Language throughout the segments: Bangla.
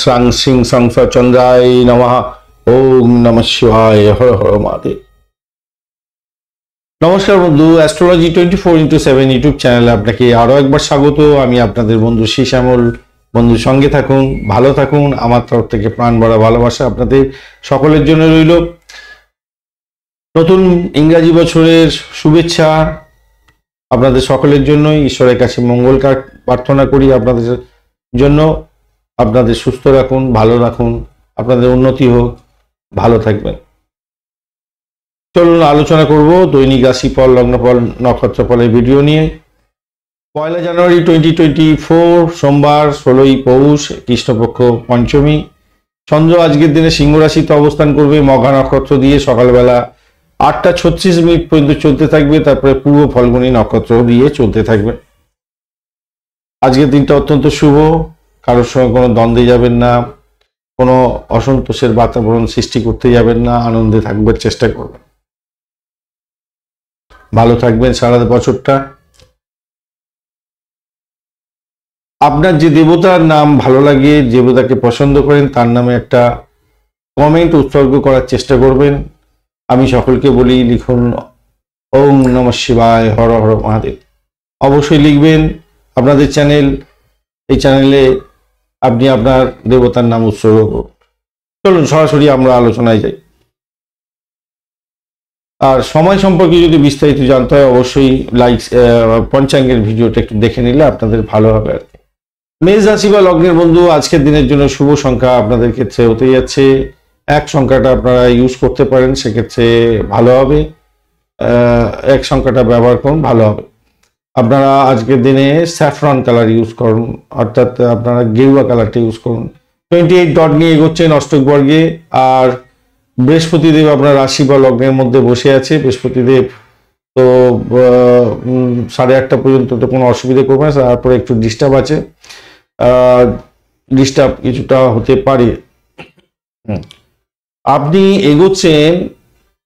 শ্রাং সিং সংস চন্দ্রায় নমঃ। ওম নমঃ শিবায়। হর হর মহাদেব। নমস্কার বন্ধু, অ্যাস্ট্রোলজি 24x7 ইউটিউব চ্যানেলে আপনাকে আরো একবার স্বাগত। আমি আপনাদের বন্ধু শ্যামল। বন্ধু সঙ্গে থাকুন, ভালো থাকুন। আমার তরফ থেকে প্রাণ ভরা ভালোবাসা আপনাদের সকলের জন্য রইল। নতুন ইংরাজি বছরের শুভেচ্ছা আপনাদের সকলের জন্যই। ঈশ্বরের কাছে মঙ্গল প্রার্থনা করি আপনাদের জন্য। আপনাদের সুস্থ রাখুন, ভালো রাখুন, আপনাদের উন্নতি হোক, ভালো থাকবেন। চলুন আলোচনা করব দৈনিক রাশিফল, লগ্নফল, নক্ষত্রফলের ভিডিও নিয়ে। 1 জানুয়ারি 2024 সোমবার, 16ই পৌষ, কৃষ্ণপক্ষ পঞ্চমী। চন্দ্র আজকের দিনে সিংহ রাশিতে অবস্থান করবে মঘা নক্ষত্র দিয়ে। সকালবেলা 8টা 36 মিনিট পর্যন্ত চলতে থাকবে, তারপরে পূর্ব ফল্গুনী নক্ষত্র দিয়ে চলতে থাকবে। আজকের দিনটা অত্যন্ত শুভ। কারোর সঙ্গে কোনো দ্বন্দ্বে যাবেন না, কোনো অসন্তোষের বাতাবরণ সৃষ্টি করতে যাবেন না, আনন্দে থাকবার চেষ্টা করবেন, ভালো থাকবেন সারা বছরটা। আপনার যে দেবতার নাম ভালো লাগে, দেবতাকে পছন্দ করেন, তার নামে একটা কমেন্ট উৎসর্গ করার চেষ্টা করবেন। আমি সকলকে বলি, লিখুন ওম নমঃ শিবায়, হর হর মহাদেব। অবশ্যই লিখবেন। আপনাদের চ্যানেল, এই চ্যানেলে আপনি আপনার দেবতার নাম উৎসর্গ করুন। চলুন সরাসরি আমরা আলোচনায় যাই। আর সময় সম্পর্কে যদি বিস্তারিত জানতে হয়, অবশ্যই পঞ্চাঙ্গের ভিডিওটা একটু দেখে নিলে আপনাদের ভালো হবে আর কি। মেষ রাশি বা লগ্নের বন্ধু, আজকের দিনের জন্য শুভ সংখ্যা আপনাদের ক্ষেত্রে হতে যাচ্ছে 1 সংখ্যাটা আপনারা ইউজ করতে পারেন, সেক্ষেত্রে ভালো হবে। 1 সংখ্যাটা ব্যবহার করুন, ভালো হবে। আপনারা আজকের দিনে স্যাফরন কালার ইউজ করুন, অর্থাৎ আপনারা গেরুয়া কালারটা ইউজ করুন। 28 ডট নিয়ে এগোচ্ছেন অষ্টক বর্গে। আর বৃহস্পতিদেব আপনার রাশি বা লগ্নের মধ্যে বসে আছে। বৃহস্পতিদেব তো 8:30 পর্যন্ত তো কোনো অসুবিধা করবে না, তারপরে একটু ডিস্টার্ব আছে, ডিস্টার্ব কিছুটা হতে পারে। আপনি এগোচ্ছেন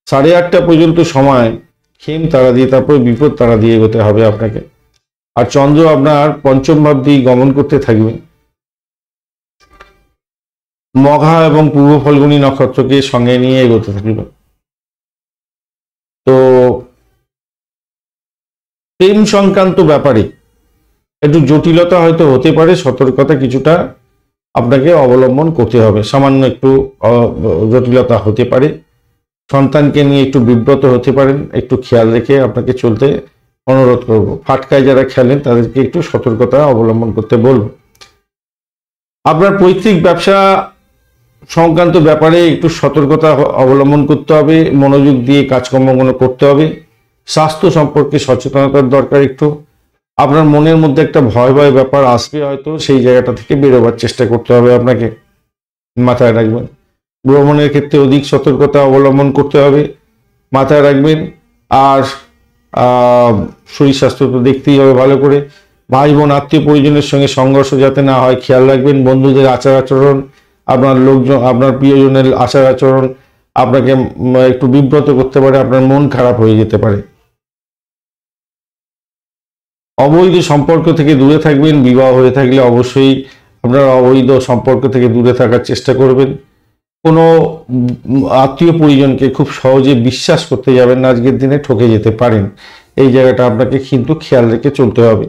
8:30 পর্যন্ত সময় খেম তারা দিয়ে, তারপরে বিপদ তারা দিয়ে এগোতে হবে আপনাকে। আর চন্দ্র আপনার পঞ্চম ভাব দিয়ে গমন করতে থাকবে মঘা এবং পূর্ব ফল্গুনী নক্ষত্রকে সঙ্গে নিয়ে এগোতে থাকবে। তো প্রেম সংক্রান্ত ব্যাপারে একটু জটিলতা হয়তো হতে পারে, সতর্কতা কিছুটা আপনাকে অবলম্বন করতে হবে। সামান্য একটু জটিলতা হতে পারে, সন্তানকে নিয়ে একটু বিব্রত হতে পারেন, একটু খেয়াল রেখে আপনাকে চলতে অনুরোধ করব। ফাটকায় যারা খেলেন তাদেরকে একটু সতর্কতা অবলম্বন করতে বলব। আপনার পৈতৃক ব্যবসা সংক্রান্ত ব্যাপারে একটু সতর্কতা অবলম্বন করতে হবে, মনোযোগ দিয়ে কাজকর্মগুলো করতে হবে। স্বাস্থ্য সম্পর্কে সচেতনতার দরকার একটু। আপনার মনের মধ্যে একটা ভয় ভয় ব্যাপার আসবে, হয়তো সেই জায়গাটা থেকে বেরোবার চেষ্টা করতে হবে আপনাকে, মাথায় রাখবেন। ভ্রমণের ক্ষেত্রে অধিক সতর্কতা অবলম্বন করতে হবে, মাথায় রাখবেন। আর শরীর স্বাস্থ্য তো দেখতেই হবে ভালো করে। ভাই বোন আত্মীয় পরিজনের সঙ্গে সংঘর্ষ যাতে না হয় খেয়াল রাখবেন। বন্ধুদের আচার আচরণ, আপনার লোকজন, আপনার প্রিয়জনের আচার আচরণ আপনাকে একটু বিব্রত করতে পারে, আপনার মন খারাপ হয়ে যেতে পারে। অবৈধ সম্পর্ক থেকে দূরে থাকবেন। বিবাহ হয়ে থাকলে অবশ্যই আপনারা অবৈধ সম্পর্ক থেকে দূরে থাকার চেষ্টা করবেন। কোনো আত্মীয় পরিজনকে খুব সহজে বিশ্বাস করতে যাবেন না, আজকের দিনে ঠকে যেতে পারেন। এই জায়গাটা আপনাকে কিন্তু খেয়াল রেখে চলতে হবে।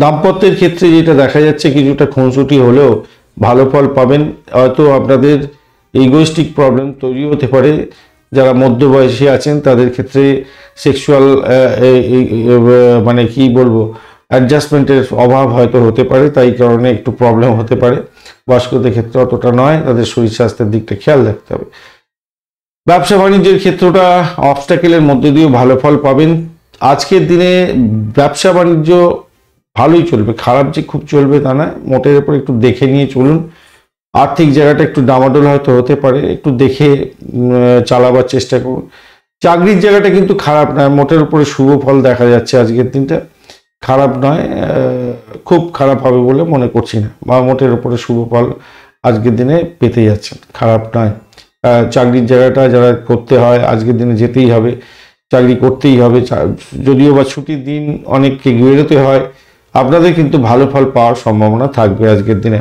দাম্পত্যের ক্ষেত্রে যেটা দেখা যাচ্ছে, কিছুটা খুনসুটি হলেও ভালো ফল পাবেন। হয়তো আপনাদের ইগোইস্টিক প্রবলেম তৈরি হতে পারে। যারা মধ্যবয়সী আছেন তাদের ক্ষেত্রে সেক্সুয়াল মানে কি বলবো, অ্যাডজাস্টমেন্টের অভাব হয়তো হতে পারে, তাই কারণে একটু প্রবলেম হতে পারে। বয়স্কদের ক্ষেত্রে অতটা নয়, তাদের শরীর স্বাস্থ্যের দিকটা খেয়াল রাখতে হবে। ব্যবসা বাণিজ্যের ক্ষেত্রটা অবস্ট্যাকেলের মধ্যে দিয়েও ভালো ফল পাবেন। আজকের দিনে ব্যবসা বাণিজ্য ভালোই চলবে, খারাপ যে খুব চলবে তা না, মোটের উপর একটু দেখে নিয়ে চলুন। আর্থিক জায়গাটা একটু ডামাডোল হয়তো হতে পারে, একটু দেখে চালাবার চেষ্টা করুন। চাকরির জায়গাটা কিন্তু খারাপ নয়, মোটের উপরে শুভ ফল দেখা যাচ্ছে আজকের দিনটা, খারাপ নয়, খুব খারাপ হবে বলে মনে করছি না, বা মোটের উপরে শুভ ফল আজকের দিনে পেতে যাচ্ছেন, খারাপ নয়। চাকরির জায়গাটা যারা করতে হয় আজকের দিনে যেতেই হবে, চাকরি করতেই হবে। যদিও বা ছুটির দিন অনেককে বেরোতে হয়, আপনাদের কিন্তু ভালো ফল পাওয়ার সম্ভাবনা থাকবে আজকের দিনে।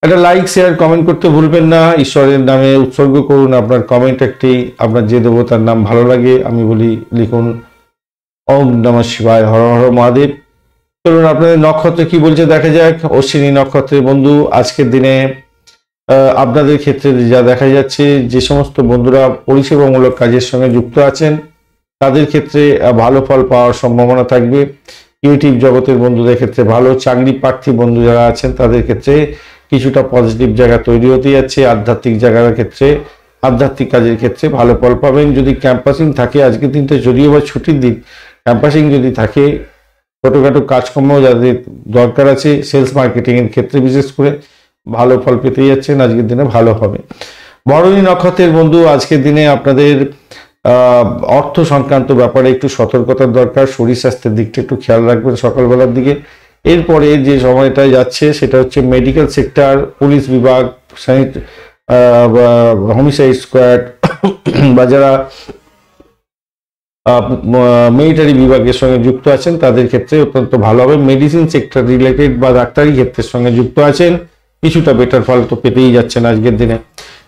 একটা লাইক শেয়ার কমেন্ট করতে ভুলবেন না। ঈশ্বরের নামে উৎসর্গ করুন আপনার কমেন্ট একটি। আপনার যে দেবতার নাম ভালো লাগে আমি বলি লিখুন ওম নমঃ শিবায়, হর হর মহাদেব। চলুন আপনাদের নক্ষত্র কি বলছে দেখা যাক। অশ্বিনী নক্ষত্রের বন্ধু, আজকের দিনে আপনাদের ক্ষেত্রে যা দেখা যাচ্ছে, যে সমস্ত বন্ধুরা পরিষেবামূলক কাজের সঙ্গে যুক্ত আছেন তাদের ক্ষেত্রে ভালো ফল পাওয়ার সম্ভাবনা থাকবে। ক্রিয়েটিভ জগতের বন্ধুদের ক্ষেত্রে ভালো, চাকরি প্রার্থী বন্ধু যারা আছেন তাদের ক্ষেত্রে কিছুটা পজিটিভ জায়গা তৈরি হতে যাচ্ছে। আধ্যাত্মিক জায়গার ক্ষেত্রে, আধ্যাত্মিক কাজের ক্ষেত্রে ভালো ফল পাবেন। যদি ক্যাম্পাসিং থাকে, আজকের দিনটা যদিও বা ছুটির দিন, ক্যাম্পাসিং যদি থাকে, ছোটোখাটো কাজকর্ম যাদের দরকার আছে সেলস মার্কেটিং এর ক্ষেত্রে বিশেষ করে ভালো ফল পেতে যাচ্ছেন। আজকের দিনে ভালো হবে। ভরণী নক্ষত্রের বন্ধু, আজকের দিনে আপনাদের অর্থ সংক্রান্ত ব্যাপারে একটু সতর্কতার দরকার। শরীর স্বাস্থ্যের দিকটা একটু খেয়াল রাখবেন সকালবেলার দিকে। এরপরে যে সময়টা যাচ্ছে সেটা হচ্ছে মেডিকেল সেক্টর, পুলিশ বিভাগ, হোমিসাইড স্কোয়াড বা যারা মিলিটারি বিভাগের সঙ্গে যুক্ত আছেন তাদের ক্ষেত্রে অত্যন্ত ভালো হবে। মেডিসিন সেক্টর রিলেটেড বা ডাক্তারি ক্ষেত্রের সঙ্গে যুক্ত আছেন কিছুটা বেটার ফল তো পেতেই যাচ্ছেন আজকের দিনে।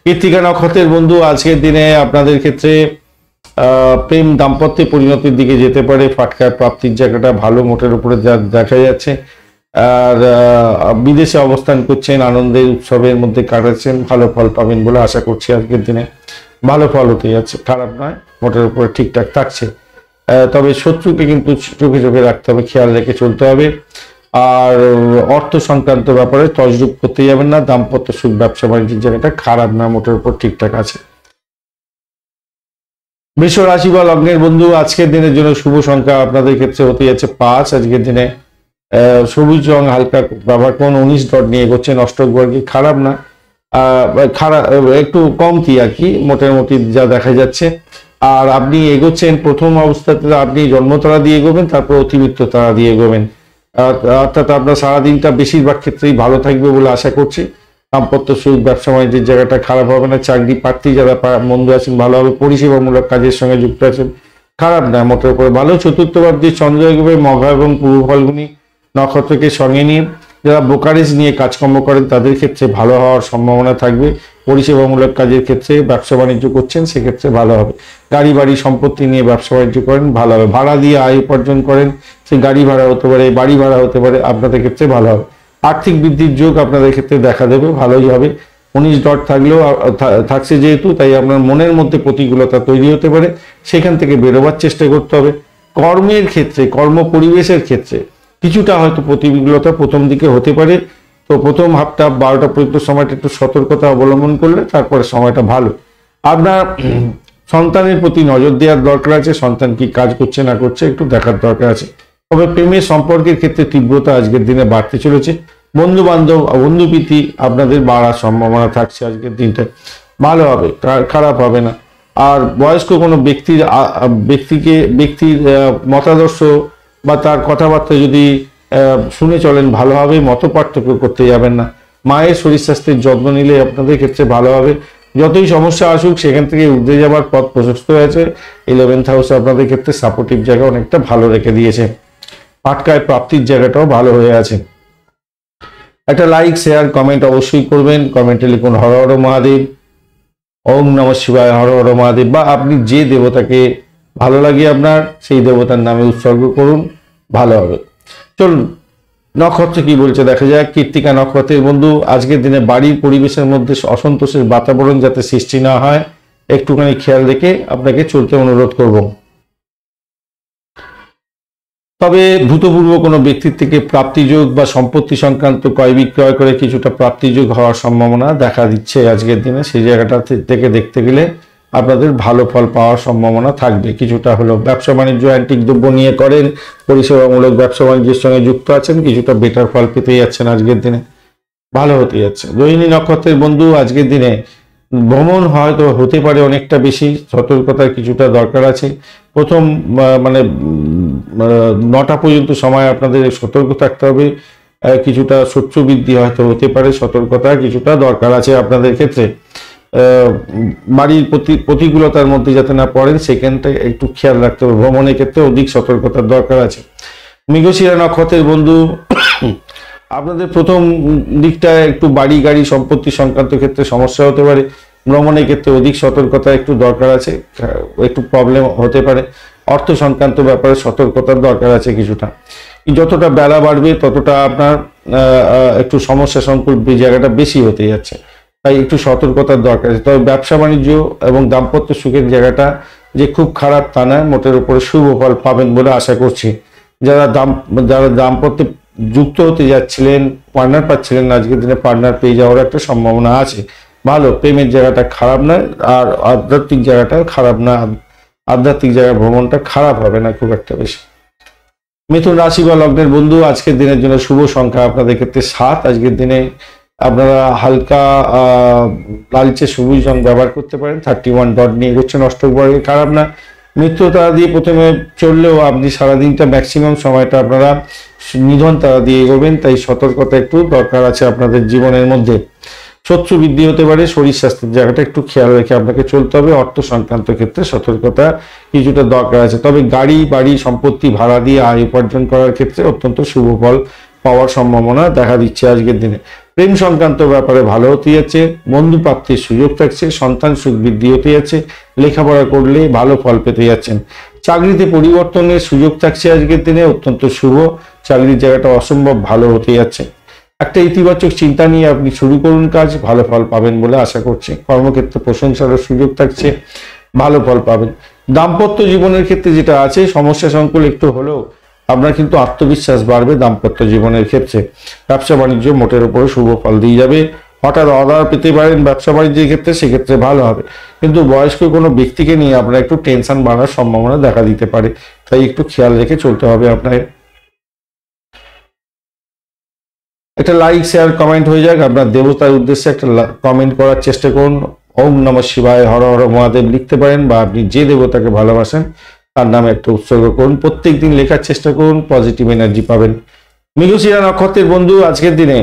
কৃত্তিকা নক্ষত্রের বন্ধু, আজকের দিনে আপনাদের ক্ষেত্রে প্রেম দাম্পত্যে পরিণতির দিকে যেতে পারে। ফাটকার প্রাপ্তির জায়গাটা ভালো মোটের উপরে যা দেখা যাচ্ছে। আর বিদেশে অবস্থান করছেন, আনন্দের উৎসবের মধ্যে কাটাচ্ছেন, ভালো ফল পাবেন বলে আশা করছি। আজকের দিনে ভালো ফল হতে যাচ্ছে, খারাপ নয়, মোটের উপরে ঠিকঠাক থাকছে। তবে শত্রুকে কিন্তু চোখে চোখে রাখতে হবে, খেয়াল রেখে চলতে হবে। আর অর্থ সংক্রান্ত ব্যাপারে তজরুপ করতে যাবেন না। দাম্পত্য সুখ, ব্যবসা বাণিজ্যের জায়গাটা খারাপ না, মোটের উপর ঠিকঠাক আছে। বৃষ রাশি বা লগ্নের বন্ধু, আজকের দিনের জন্য শুভ সংখ্যা আপনাদের ক্ষেত্রে হতে যাচ্ছে 5। আজকের দিনে সবুজ রং হালকা ব্যবহার করুন। 19 ডট নিয়ে এগোচ্ছেন অষ্টক বর্গে, খারাপ না, খারাপ একটু কমতি আর কি মোটামুটি যা দেখা যাচ্ছে। আর আপনি এগোচ্ছেন প্রথম অবস্থাতে আপনি জন্মতারা দিয়ে এগোবেন, তারপর অতিরিক্ত তারা দিয়ে এগোবেন। অর্থাৎ আপনার সারাদিনটা বেশিরভাগ ক্ষেত্রেই ভালো থাকবে বলে আশা করছি। দাম্পত্য সুখ, ব্যবসা বাণিজ্যের জায়গাটা খারাপ হবে না। চাকরি প্রার্থী যারা বন্ধু আছেন ভালো হবে। পরিষেবামূলক কাজের সঙ্গে যুক্ত আছেন, খারাপ না, মোটের উপরে ভালো। চতুর্থ ভাবটি চন্দ্র এগোবে মঘা এবং পূর্ব ফাল্গুনী নক্ষত্রকে সঙ্গে নিয়ে। যারা ব্রোকারেজ নিয়ে কাজকর্ম করেন তাদের ক্ষেত্রে ভালো হওয়ার সম্ভাবনা থাকবে। পরিষেবামূলক কাজের ক্ষেত্রে ব্যবসা বাণিজ্য করছেন সেক্ষেত্রে ভালো হবে। গাড়ি বাড়ি সম্পত্তি নিয়ে ব্যবসা বাণিজ্য করেন ভালো হবে। ভাড়া দিয়ে আয় উপার্জন করেন, সে গাড়ি ভাড়া হতে পারে, বাড়ি ভাড়া হতে পারে, আপনাদের ক্ষেত্রে ভালো হবে। আর্থিক বৃদ্ধির যোগ আপনাদের ক্ষেত্রে দেখা দেবে, ভালোই হবে। 19 ডট থাকলেও থাকছে যেহেতু, তাই আপনার মনের মধ্যে প্রতিকূলতা তৈরি হতে পারে, সেখান থেকে বেরোবার চেষ্টা করতে হবে। কর্মের ক্ষেত্রে, কর্ম পরিবেশের ক্ষেত্রে কিছুটা হয়তো প্রতিকূলতা প্রথম দিকে হতে পারে। তো প্রথম হাফটা 12টা পর্যন্ত সময়টা একটু সতর্কতা অবলম্বন করলে তারপরে সময়টা ভালো। আপনার সন্তানের প্রতি নজর দেওয়ার দরকার আছে। সন্তান কি কাজ করছে না করছে একটু দেখার দরকার আছে। তবে প্রেমের সম্পর্কের ক্ষেত্রে তীব্রতা আজকের দিনে বাড়তে চলেছে। বন্ধু বান্ধব, বন্ধুপ্রীতি আপনাদের বাড়ার সম্ভাবনা থাকছে আজকের দিনটা, ভালো হবে, খারাপ হবে না। আর বয়স্ক কোনো ব্যক্তির মতাদর্শ বা তার কথাবার্তা যদি শুনে চলেন ভালো হবে। মত পার্থক্য করতে যাবেন না। মায়ের শরীর স্বাস্থ্যের যত্ন নিলে আপনাদের ক্ষেত্রে ভালো হবে। যতই সমস্যা আসুক সেখান থেকে উঠে যাবার পথ প্রশস্ত হয়েছে। 11th হাউসে আপনাদের ক্ষেত্রে সাপোর্টিভ জায়গা অনেকটা ভালো রেখে দিয়েছে। পাটকায় প্রাপ্তির জায়গাটাও ভালো হয়ে আছে। একটা লাইক শেয়ার কমেন্ট অবশ্যই করবেন। কমেন্টে লিখুন হর হর মহাদেব, ওম নমঃ শিবায়, হর হর মহাদেব। বা আপনি যে দেবতাকে ভালো লাগে আপনার সেই দেবতার নামে উৎসর্গ করুন, ভালো হবে। চলুন নক্ষত্র কি বলছে দেখা যায়। কৃত্তিকা নক্ষত্রের বন্ধু, আজকের দিনে বাড়ির পরিবেশের মধ্যে অসন্তোষের বাতাবরণ যাতে সৃষ্টি না হয় একটুখানি খেয়াল রেখে আপনাকে চলতে অনুরোধ করব। তবে ভূতপূর্ব কোনো ব্যক্তির থেকে প্রাপ্তিযোগ বা সম্পত্তি সংক্রান্ত ক্রয় বিক্রয় করে কিছুটা প্রাপ্তিযোগ হওয়ার সম্ভাবনা দেখা দিচ্ছে আজকের দিনে। সেই জায়গাটা থেকে দেখতে গেলে আপনাদের ভালো ফল পাওয়ার সম্ভাবনা থাকবে। কিছুটা হলো ব্যবসা বাণিজ্য অ্যান্টিক দ্রব্য নিয়ে করেন, পরিষেবামূলক ব্যবসা বাণিজ্যের সঙ্গে যুক্ত আছেন, কিছুটা বেটার ফল পেতে যাচ্ছেন আজকের দিনে, ভালো হতে যাচ্ছে। রোহিণী নক্ষত্রের বন্ধু, আজকের দিনে ভ্রমণ হয়তো হতে পারে অনেকটা বেশি, সতর্কতার কিছুটা দরকার আছে। প্রথম 9টা পর্যন্ত সময় আপনাদের সতর্ক থাকতে হবে। কিছুটা শস্য বৃদ্ধি হয়তো হতে পারে, সতর্কতা কিছুটা দরকার আছে আপনাদের ক্ষেত্রে। বাড়ির প্রতিকূলতার মধ্যে যাতে না পড়েন সেখানটা একটু খেয়াল রাখতে হবে। ভ্রমণের ক্ষেত্রে অধিক সতর্কতার দরকার আছে। মৃগশিরা নক্ষত্রের বন্ধু, আপনাদের প্রথম দিকটা একটু বাড়ি গাড়ি সম্পত্তি সংক্রান্ত ক্ষেত্রে সমস্যা হতে পারে। ভ্রমণের ক্ষেত্রে অধিক সতর্কতা একটু দরকার আছে, একটু প্রবলেম হতে পারে। অর্থ সংক্রান্ত ব্যাপারে সতর্কতার দরকার আছে কিছুটা। যতটা বেলা বাড়বে ততটা আপনার একটু সমস্যা সংকুল জায়গাটা বেশি হতে যাচ্ছে, তাই একটু সতর্কতার দরকার আছে। তবে ব্যবসা বাণিজ্য এবং দাম্পত্য সুখের জায়গাটা যে খুব খারাপ তা নয়, মোটের উপরে শুভ ফল পাবেন বলে আশা করছি। যারা দাম্পত্যে যুক্ত হতে যাচ্ছিলেন, পার্টনার পাচ্ছিলেন, আজকের দিনে পার্টনার পেয়ে যাওয়ার একটা সম্ভাবনা আছে। ভালো, প্রেমের জায়গাটা খারাপ নয়, আর আধ্যাত্মিক জায়গাটা খারাপ না, আধ্যাত্মিক জায়গায় ভ্রমণটা খারাপ হবে না খুব একটা বেশি। মিথুন রাশি বা লগ্নের বন্ধু, আজকের দিনের জন্য শুভ সংখ্যা আপনাদের ক্ষেত্রে 7। আজকের দিনে আপনারা হালকা লালচে সবুজ রং ব্যবহার করতে পারেন। 31 ডট নিয়ে এগোচ্ছেন, অষ্টক বর্গে খারাপ না। মৃত্যু তারা দিয়ে প্রথমে চললেও আপনি সারাদিনটা ম্যাক্সিমাম সময়টা আপনারা নিধন তারা দিয়ে এগোবেন, তাই সতর্কতা একটু দরকার আছে আপনাদের জীবনের মধ্যে। শত্রু বৃদ্ধি হতে পারে, শরীর স্বাস্থ্যের জায়গাটা একটু খেয়াল রেখে আপনাকে চলতে হবে। অর্থ সংক্রান্ত ক্ষেত্রে সতর্কতা কিছুটা দরকার আছে। তবে গাড়ি বাড়ি সম্পত্তি ভাড়া দিয়ে আয় উপার্জন করার ক্ষেত্রে অত্যন্ত শুভ ফল পাওয়ার সম্ভাবনা দেখা দিচ্ছে আজকের দিনে। প্রেম সংক্রান্ত ব্যাপারে ভালো হতে যাচ্ছে, বন্ধু প্রাপ্তির সুযোগ থাকছে, সন্তান সুখ বৃদ্ধি হতে যাচ্ছে, লেখাপড়া করলে ভালো ফল পেতে যাচ্ছেন। চাকরিতে পরিবর্তনের সুযোগ থাকছে আজকের দিনে, অত্যন্ত শুভ। চাকরির জায়গাটা অসম্ভব ভালো হতে যাচ্ছে। একটা ইতিবাচক চিন্তা নিয়ে আপনি শুরু করুন কাজ, ভালো ফল পাবেন বলে আশা করছি। কর্মক্ষেত্রে প্রশংসারও সুযোগ থাকছে, ভালো ফল পাবেন। দাম্পত্য জীবনের ক্ষেত্রে যেটা আছে, সমস্যা সংকুল একটু হলেও আপনার কিন্তু আত্মবিশ্বাস বাড়বে দাম্পত্য জীবনের ক্ষেত্রে। ব্যবসা বাণিজ্য মোটের উপরে শুভ ফল দিয়ে যাবে। হঠাৎ অর্ডার পেতে পারেন ব্যবসা বাণিজ্যের ক্ষেত্রে, সেক্ষেত্রে ভালো হবে। কিন্তু বয়স্ক কোনো ব্যক্তিকে নিয়ে আপনার একটু টেনশন বাড়ার সম্ভাবনা দেখা দিতে পারে, তাই একটু খেয়াল রেখে চলতে হবে আপনাকে। একটা লাইক শেয়ার কমেন্ট হয়ে যাক। আপনার দেবতার উদ্দেশ্যে একটা কমেন্ট করার চেষ্টা করুন। ওম নমঃ শিবায়, হর হর মহাদেব লিখতে পারেন, বা আপনি যে দেবতাকে ভালোবাসেন তার নামে একটা উৎসর্গ করুন। প্রত্যেক দিন লেখার চেষ্টা করুন, পজিটিভ এনার্জি পাবেন। মৃগশিরা নক্ষত্রের বন্ধু, আজকের দিনে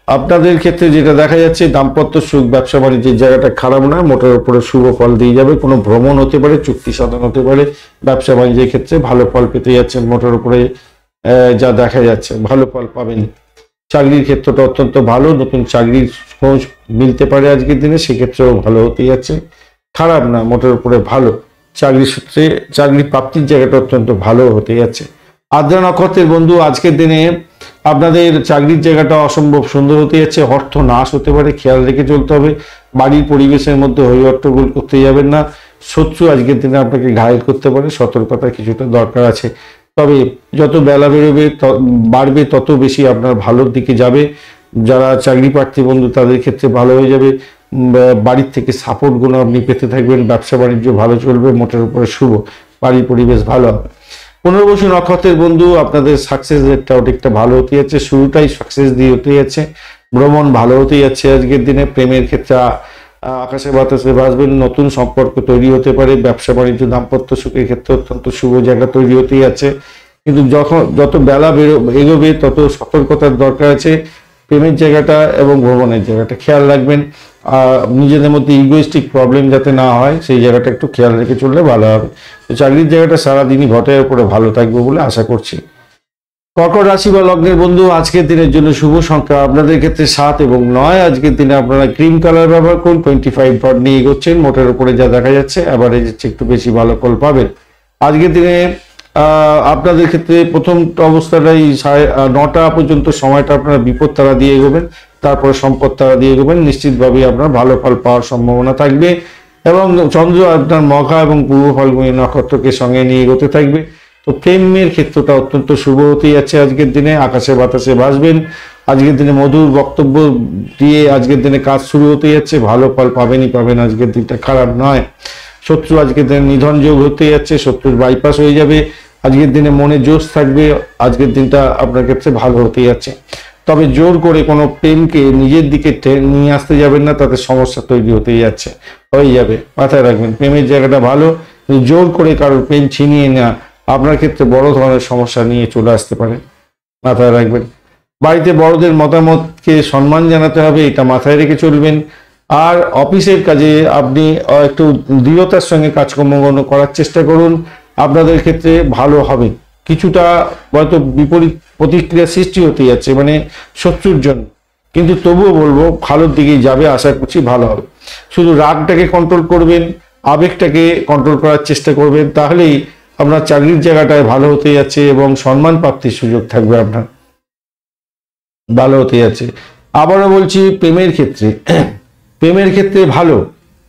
আপনাদের ক্ষেত্রে যেটা দেখা যাচ্ছে, দাম্পত্য সুখ ব্যবসা বাণিজ্যের জায়গাটা খারাপ নয়, মোটের উপরে শুভ ফল দিয়ে যাবে। কোনো ভ্রমণ হতে পারে, চুক্তি সাধন হতে পারে, ব্যবসা বাণিজ্যের ক্ষেত্রে ভালো ফল পেতে যাচ্ছেন। মোটের উপরে যা দেখা যাচ্ছে ভালো ফল পাবেন। চাকরির ক্ষেত্রটা অত্যন্ত ভালো, নতুন চাকরির খোঁজ মিলতে পারে আজকের দিনে, সেক্ষেত্রেও ভালো হতে যাচ্ছে, খারাপ না, মোটের উপরে ভালো। চাকরির সূত্রে চাকরি প্রাপ্তির জায়গাটা অত্যন্ত ভালো হতে যাচ্ছে। আদ্রা নক্ষত্রের বন্ধু, আজকের দিনে আপনাদের চাকরির জায়গাটা অসম্ভব সুন্দর হতে যাচ্ছে। অর্থ নাশ হতে পারে, খেয়াল রেখে চলতে হবে। বাড়ির পরিবেশের মধ্যে হই হট্টগোল করতে যাবেন না। শত্রু আজকের দিনে আপনাকে ঘায়েল করতে পারে, সতর্কতা কিছুটা দরকার আছে। তবে যত বেলা বাড়বে তত বেশি আপনার ভালোর দিকে যাবে। যারা চাকরি প্রার্থী বন্ধু তাদের ক্ষেত্রে ভালো হয়ে যাবে। বাড়ির থেকে সাপোর্ট গুলো আপনি পেতে থাকবেন। ব্যবসা বাণিজ্য ভালো চলবে, মোটের উপরে শুভ। বাড়ির পরিবেশ ভালো হবে। 15 নক্ষত্রের বন্ধু, আপনাদের সাকসেস রেটটা অনেকটা ভালো হতে যাচ্ছে, শুরুটাই সাকসেস দিয়ে হতে যাচ্ছে। ভ্রমণ ভালো হতে যাচ্ছে আজকের দিনে। প্রেমের ক্ষেত্রে আকাশে বাতাসে ভাসবেন, নতুন সম্পর্ক তৈরি হতে পারে। ব্যবসা বাণিজ্য দাম্পত্য সুখের ক্ষেত্রে অত্যন্ত শুভ জায়গা তৈরি হতেই আছে। কিন্তু যত বেলা এগোবে তত সতর্কতার দরকার আছে। প্রেমের জায়গাটা এবং ভ্রমণের জায়গাটা খেয়াল রাখবেন। নিজেদের মধ্যে ইগোইস্টিক প্রবলেম যাতে না হয়, সেই জায়গাটা একটু খেয়াল রেখে চললে ভালো হবে। তো চাকরির জায়গাটা সারাদিনই ঘটের উপরে ভালো থাকবে বলে আশা করছি। কর্কট রাশি বা লগ্নের বন্ধু, আজকের দিনের জন্য শুভ সংখ্যা আপনাদের ক্ষেত্রে 7 এবং 9। আজকের দিনে আপনারা ক্রিম কালার ব্যবহার করুন। 25 ডট নিয়ে এগোচ্ছেন, মোটের উপরে যা দেখা যাচ্ছে এবারে একটু বেশি ভালো ফল পাবেন আজকের দিনে। আপনাদের ক্ষেত্রে প্রথম অবস্থাটাই 9টা পর্যন্ত সময়টা আপনারা বিপদ তারা দিয়ে এগোবেন, তারপরে সম্পদ তারা দিয়ে এগোবেন। নিশ্চিতভাবেই আপনার ভালো ফল পাওয়ার সম্ভাবনা থাকবে। এবং চন্দ্র আপনার মঘা এবং পূর্ব ফাল্গুনী নক্ষত্রকে সঙ্গে নিয়ে এগোতে থাকবে। তো প্রেমের ক্ষেত্রটা অত্যন্ত শুভ হতে যাচ্ছে আজকের দিনে। আকাশে বাতাসে ভাসবেন। আজকের দিনে মধুর বক্তব্য দিয়ে আজকের দিনে কাজ শুরু হতে যাচ্ছে, ভালো ফল পাবেনই পাবেন। আজকের দিনটা খারাপ নয়। শত্রু আজকের দিনে নিধন যোগ হতে যাচ্ছে, শত্রুর বাইপাস হয়ে যাবে। আজকের দিনে মনে জোশ থাকবে। আজকের দিনটা আপনার ক্ষেত্রে ভালো হতে যাচ্ছে। তবে জোর করে কোনো প্রেমকে নিজের দিকে নিয়ে আসতে যাবেন না, তাতে সমস্যা তৈরি হতেই যাচ্ছে, হয়ে যাবে, মাথায় রাখবেন। প্রেমের জায়গাটা ভালো, জোর করে কারোর প্রেম ছিনিয়ে নেওয়া আপনার ক্ষেত্রে বড় ধরনের সমস্যা নিয়ে চলে আসতে পারে, মাথায় রাখবেন। বাড়িতে বড়দের মতামতকে সম্মান জানাতে হবে, এটা মাথায় রেখে চলবেন। আর অফিসের কাজে আপনি একটু দৃঢ়তার সঙ্গে কাজকর্ম করার চেষ্টা করুন, আপনাদের ক্ষেত্রে ভালো হবে। কিছুটা হয়তো বিপরীত প্রতিক্রিয়া সৃষ্টি হতে যাচ্ছে, মানে শত্রুর জন্য, কিন্তু তবুও বলবো ভালোর দিকেই যাবে, আশা করছি ভালো হবে। শুধু রাগটাকে কন্ট্রোল করবেন, আবেগটাকে কন্ট্রোল করার চেষ্টা করবেন, তাহলেই আপনার চাকরির জায়গাটায় ভালো হতে যাচ্ছে এবং সম্মান প্রাপ্তির সুযোগ থাকবে, আপনার ভালো হতে যাচ্ছে। আবারও বলছি, প্রেমের ক্ষেত্রে ভালো,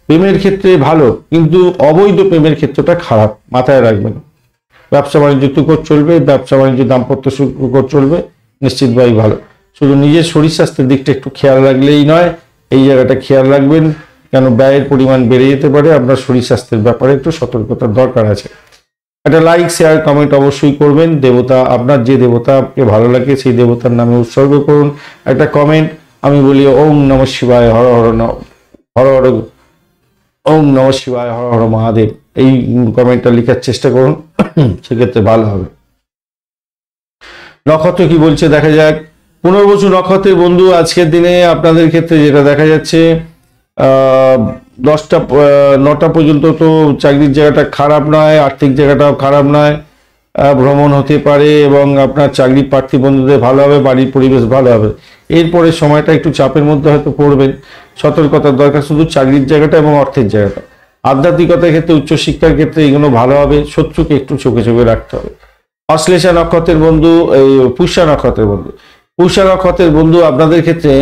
প্রেমের ক্ষেত্রে ভালো, কিন্তু অবৈধ প্রেমের ক্ষেত্রটা খারাপ, মাথায় রাখবেন। ব্যবসা বাণিজ্য তুকর চলবে, ব্যবসা বাণিজ্য দাম্পত্য সুখকর চলবে, নিশ্চিতভাবেই ভালো। শুধু নিজের শরীর স্বাস্থ্যের দিকটা একটু খেয়াল রাখলেই নয়, এই জায়গাটা খেয়াল রাখবেন, কেন ব্যয়ের পরিমাণ বেড়ে যেতে পারে, আপনার শরীর স্বাস্থ্যের ব্যাপারে একটু সতর্কতার দরকার আছে। একটা লাইক, শেয়ার, কমেন্ট অবশ্যই করবেন। দেবতা, আপনার যে দেবতাকে ভালো লাগে সেই দেবতার নামে উৎসর্গ করুন একটা কমেন্ট। আমি বলি ওম নমঃ শিবায়, হর হর হর হর, ওম নমঃ শিবায়, হর হর মহাদেব, এই কমেন্টটা লেখার চেষ্টা করুন, সেক্ষেত্রে ভালো হবে। নক্ষত্র কি বলছে দেখা যাক। পুনর্বসু নক্ষত্রের বন্ধু, আজকের দিনে আপনাদের ক্ষেত্রে যেটা দেখা যাচ্ছে, 9টা পর্যন্ত তো চাকরির জায়গাটা খারাপ নয়, আর্থিক জায়গাটাও খারাপ নয়, ভ্রমণ হতে পারে এবং আপনার চাকরি প্রার্থী বন্ধুদের ভালো হবে, বাড়ির পরিবেশ ভালো হবে। এরপরে সময়টা একটু চাপের মধ্যে হয়তো পড়বেন, সতর্কতার দরকার শুধু চাকরির জায়গাটা এবং অর্থের জায়গাটা। আধ্যাত্মিকতার ক্ষেত্রে, উচ্চশিক্ষার ক্ষেত্রে এগুলো ভালো হবে, শত্রুকে একটু চোখে চোখে রাখতে হবে। অশ্লেষা নক্ষত্রের বন্ধু, এই পুষ্যা নক্ষত্রের বন্ধু, পুষ্যা নক্ষত্রের বন্ধু আপনাদের ক্ষেত্রে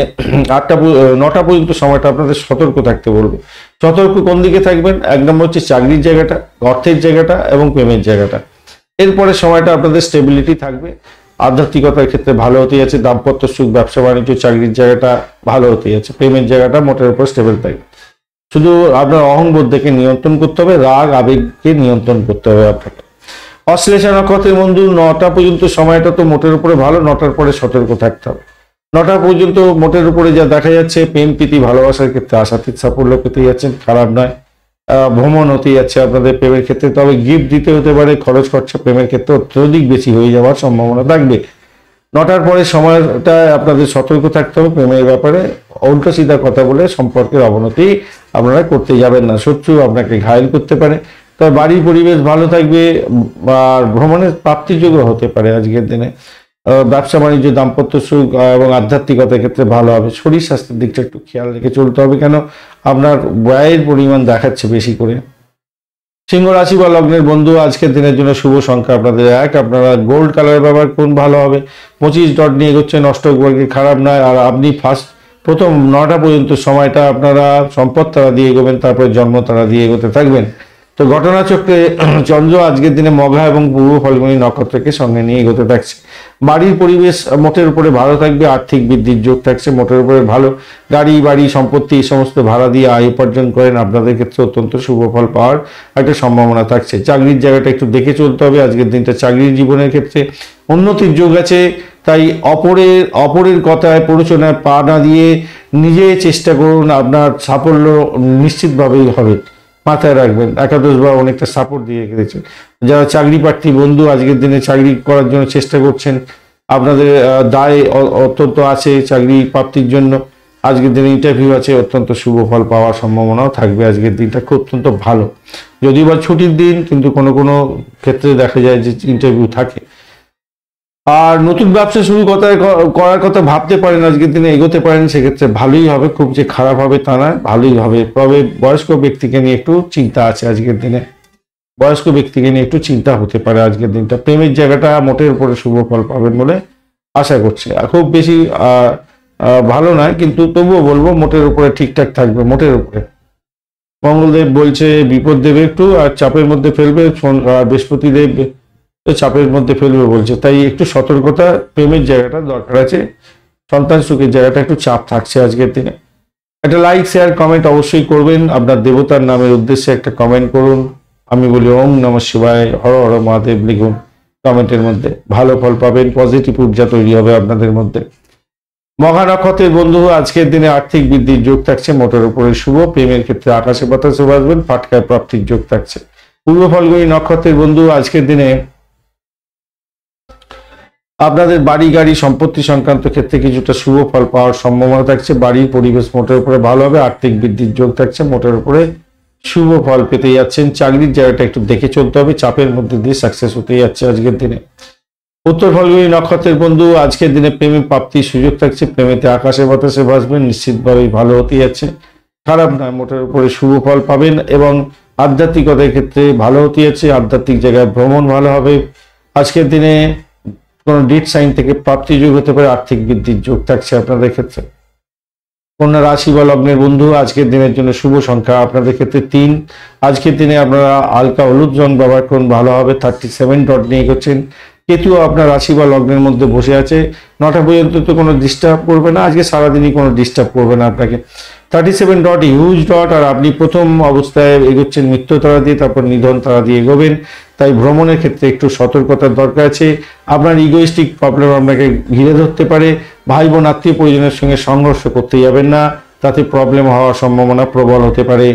9টা পর্যন্ত সময়টা আপনাদের সতর্ক থাকতে বলবো। সতর্ক কোন দিকে থাকবেন? 1 নম্বর হচ্ছে চাকরির জায়গাটা, অর্থের জায়গাটা এবং প্রেমের জায়গাটা। এরপরে সময়টা আপনাদের স্টেবিলিটি থাকবে, আধ্যাত্মিকতার ক্ষেত্রে ভালো হতে যাচ্ছে, দাম্পত্য সুখ, ব্যবসা বাণিজ্য, চাকরির জায়গাটা ভালো হতে যাচ্ছে, প্রেমের জায়গাটা মোটের উপর স্টেবল থাকবে। শুধু আপনার অহংবোধকে নিয়ন্ত্রণ করতে হবে, রাগ আবেগকে নিয়ন্ত্রণ করতে হবে আপনাকে। অশ্লেষা নক্ষত্রের বন্ধু, 9টা পর্যন্ত সময়টা তো মোটের উপরে ভালো, 9টার পরে সতর্ক থাকতে হবে। 9টা পর্যন্ত মোটের উপরে যা দেখা যাচ্ছে, প্রেম প্রীতি ভালোবাসার ক্ষেত্রে আশাতীত সাফল্য পেতে যাচ্ছেন, খারাপ নয়। ভ্রমণ হতে যাচ্ছে আপনাদের প্রেমের ক্ষেত্রে, তবে গিফট দিতে হতে পারে, খরচ খরচা প্রেমের ক্ষেত্রে অত্যধিক বেশি হয়ে যাওয়ার সম্ভাবনা থাকবে। 9টার পরে সময়টা আপনাদের সতর্ক থাকতে হবে, প্রেমের ব্যাপারে উল্টো সিধা কথা বলে সম্পর্কের অবনতি আপনারা করতে যাবেন না, শত্রু আপনাকে ঘায়েল করতে পারে। তবে বাড়ির পরিবেশ ভালো থাকবে, আর ভ্রমণের প্রাপ্তিযোগ্য হতে পারে আজকের দিনে। ব্যবসা বাণিজ্য, দাম্পত্য সুখ এবং আধ্যাত্মিকতার ক্ষেত্রে ভালো হবে। শরীর স্বাস্থ্যের দিকটা একটু খেয়াল রেখে চলতে হবে, কেন আপনার ব্যয়ের পরিমাণ দেখাচ্ছে বেশি করে। সিংহ রাশি বা লগ্নের বন্ধু, আজকের দিনের জন্য শুভ সংখ্যা আপনাদের 1, আপনারা গোল্ড কালার ব্যবহার করুন, ভালো হবে। 25 ডট নিয়ে এগোচ্ছেন, অষ্টকবর্গে খারাপ নয়। আর আপনি প্রথম 9টা পর্যন্ত সময়টা আপনারা সম্পদ তারা দিয়ে এগোবেন, তারপরে জন্ম তারা দিয়ে এগোতে থাকবেন। তো ঘটনাচক্রে চন্দ্র আজকের দিনে মঘা এবং পূর্ব ফল্গুনী নক্ষত্রকে সঙ্গে নিয়ে এগোতে থাকছে। বাড়ির পরিবেশ মোটের উপরে ভালো থাকবে, আর্থিক বৃদ্ধির যোগ থাকছে, মোটের উপরে ভালো। গাড়ি বাড়ি সম্পত্তি এই সমস্ত ভাড়া দিয়ে আয় উপার্জন করেন, আপনাদের ক্ষেত্রে অত্যন্ত শুভ ফল পাওয়ার একটা সম্ভাবনা থাকছে। চাকরির জায়গাটা একটু দেখে চলতে হবে আজকের দিনটা। চাকরির জীবনের ক্ষেত্রে উন্নতির যোগ আছে, তাই অপরের কথায় প্ররোচনায় পা না দিয়ে নিজে চেষ্টা করুন, আপনার সাফল্য নিশ্চিতভাবেই হবে, মাথায় রাখবেন। একাদশ বা অনেকটা সাপোর্ট দিয়ে রেখেছে। যারা চাকরি প্রার্থী বন্ধু আজকের দিনে চাকরি করার জন্য চেষ্টা করছেন, আপনাদের দায় অত্যন্ত আছে চাকরি প্রাপ্তির জন্য। আজকের দিনে ইন্টারভিউ আছে, অত্যন্ত শুভ ফল পাওয়ার সম্ভাবনাও থাকবে। আজকের দিনটা খুব অত্যন্ত ভালো, যদিও বা ছুটির দিন, কিন্তু কোনো কোনো ক্ষেত্রে দেখা যায় যে ইন্টারভিউ থাকে। আর নতুন ব্যবসা শুরু করার কথা ভাবতে পারেন, আজকের দিনে এগোতে পারেন, সেক্ষেত্রে ভালোই হবে, খুব যে খারাপ হবে তা নয়, ভালোই হবে। তবে বয়স্ক ব্যক্তিকে নিয়ে একটু চিন্তা আছে আজকের দিনে, বয়স্ক ব্যক্তিকে নিয়ে একটু চিন্তা হতে পারে আজকের দিনটা। প্রেমের জায়গাটা মোটের উপরে শুভ ফল পাবেন বলে আশা করছি। খুব বেশি ভালো নয়, কিন্তু তবুও বলবো মোটের উপরে ঠিকঠাক থাকবে, মোটের উপরে। মঙ্গলদেব বলছে বিপদ দেবে একটু, আর চাপের মধ্যে ফেলবে। বৃহস্পতিদেব চাপের মধ্যে ফেলবে বলছে, তাই একটু সতর্কতা প্রেমের জায়গাটা দরকার আছে। সন্তান সুখের জায়গাটা একটু চাপ থাকছে আজকের দিনে। একটা লাইক শেয়ার কমেন্ট অবশ্যই করবেন, আপনার দেবতার নামের উদ্দেশ্যে একটা কমেন্ট করুন। আমি বলি ওম নমঃ শিবায়, হর হর মহাদেব লিখুন কমেন্টের মধ্যে, ভালো ফল পাবেন, পজিটিভ ঊর্জা তৈরি হবে আপনাদের মধ্যে। মঘা নক্ষত্রের বন্ধু, আজকের দিনে আর্থিক বৃদ্ধির যোগ থাকছে, মোটের উপরে শুভ। প্রেমের ক্ষেত্রে আকাশে বাতাসে বাসবেন, ফাটকায় প্রাপ্তির যোগ থাকছে। পূর্ব ফল্গুনী নক্ষত্রের বন্ধু, আজকের দিনে আপনাদের বাড়ি গাড়ি সম্পত্তি সংক্রান্ত ক্ষেত্রে কিছুটা শুভ ফল পাওয়ার সম্ভাবনা থাকছে। বাড়ির পরিবেশ মোটের উপরে ভালো হবে, আর্থিক বৃদ্ধির যোগ থাকছে, মোটের উপরে শুভ ফল পেতে যাচ্ছেন। চাকরির জায়গাটা একটু দেখে চলতে হবে, চাপের মধ্যে দিয়ে সাকসেস হতে যাচ্ছে আজকের দিনে। উত্তর ফাল্গুনী নক্ষত্রের বন্ধু, আজকের দিনে প্রেমে প্রাপ্তির সুযোগ থাকছে। প্রেমেতে আকাশে বাতাসে ভাসবেন, নিশ্চিতভাবেই ভালো হতে যাচ্ছে। খারাপ নয়, মোটের উপরে শুভ ফল পাবেন এবং আধ্যাত্মিকতার ক্ষেত্রে ভালো হতে যাচ্ছে। আধ্যাত্মিক জায়গায় ভ্রমণ ভালো হবে। আজকের দিনে কোনো ডেট সাইন থেকে প্রাপ্তি যোগ হতে পারে, আর্থিক বৃদ্ধির যোগ থাকছে আপনাদের ক্ষেত্রে। কন্যা রাশি বা লগ্নের বন্ধু, আজকের দিনের জন্য শুভ সংখ্যা আপনাদের ক্ষেত্রে 3। আজকের দিনে আপনারা হালকা হলুদ রং ব্যবহার করুন, ভালো হবে। 37 ডট নিয়ে এগোচ্ছেন। কেতু আপনার রাশি বা লগ্নের মধ্যে বসে আছে, 9টা পর্যন্ত তো কোনো ডিস্টার্ব করবে না, আজকে সারাদিনই কোনো ডিস্টার্ব করবে না আপনাকে। 37 ডট হিউজ ডট, আর আপনি প্রথম অবস্থায় এগোচ্ছেন মৃত্যু তারা দিয়ে, তারপর নিধন তারা দিয়ে এগোবেন। তাই ভ্রমণের ক্ষেত্রে একটু সতর্কতার দরকার আছে। আপনার ইগোইস্টিক প্রবলেম আপনাকে ঘিরে ধরতে পারে। ভাই বোন আত্মীয় পরিজনের সঙ্গে সংঘর্ষ করতে যাবেন না, তাতে প্রবলেম হওয়ার সম্ভাবনা প্রবল হতে পারে।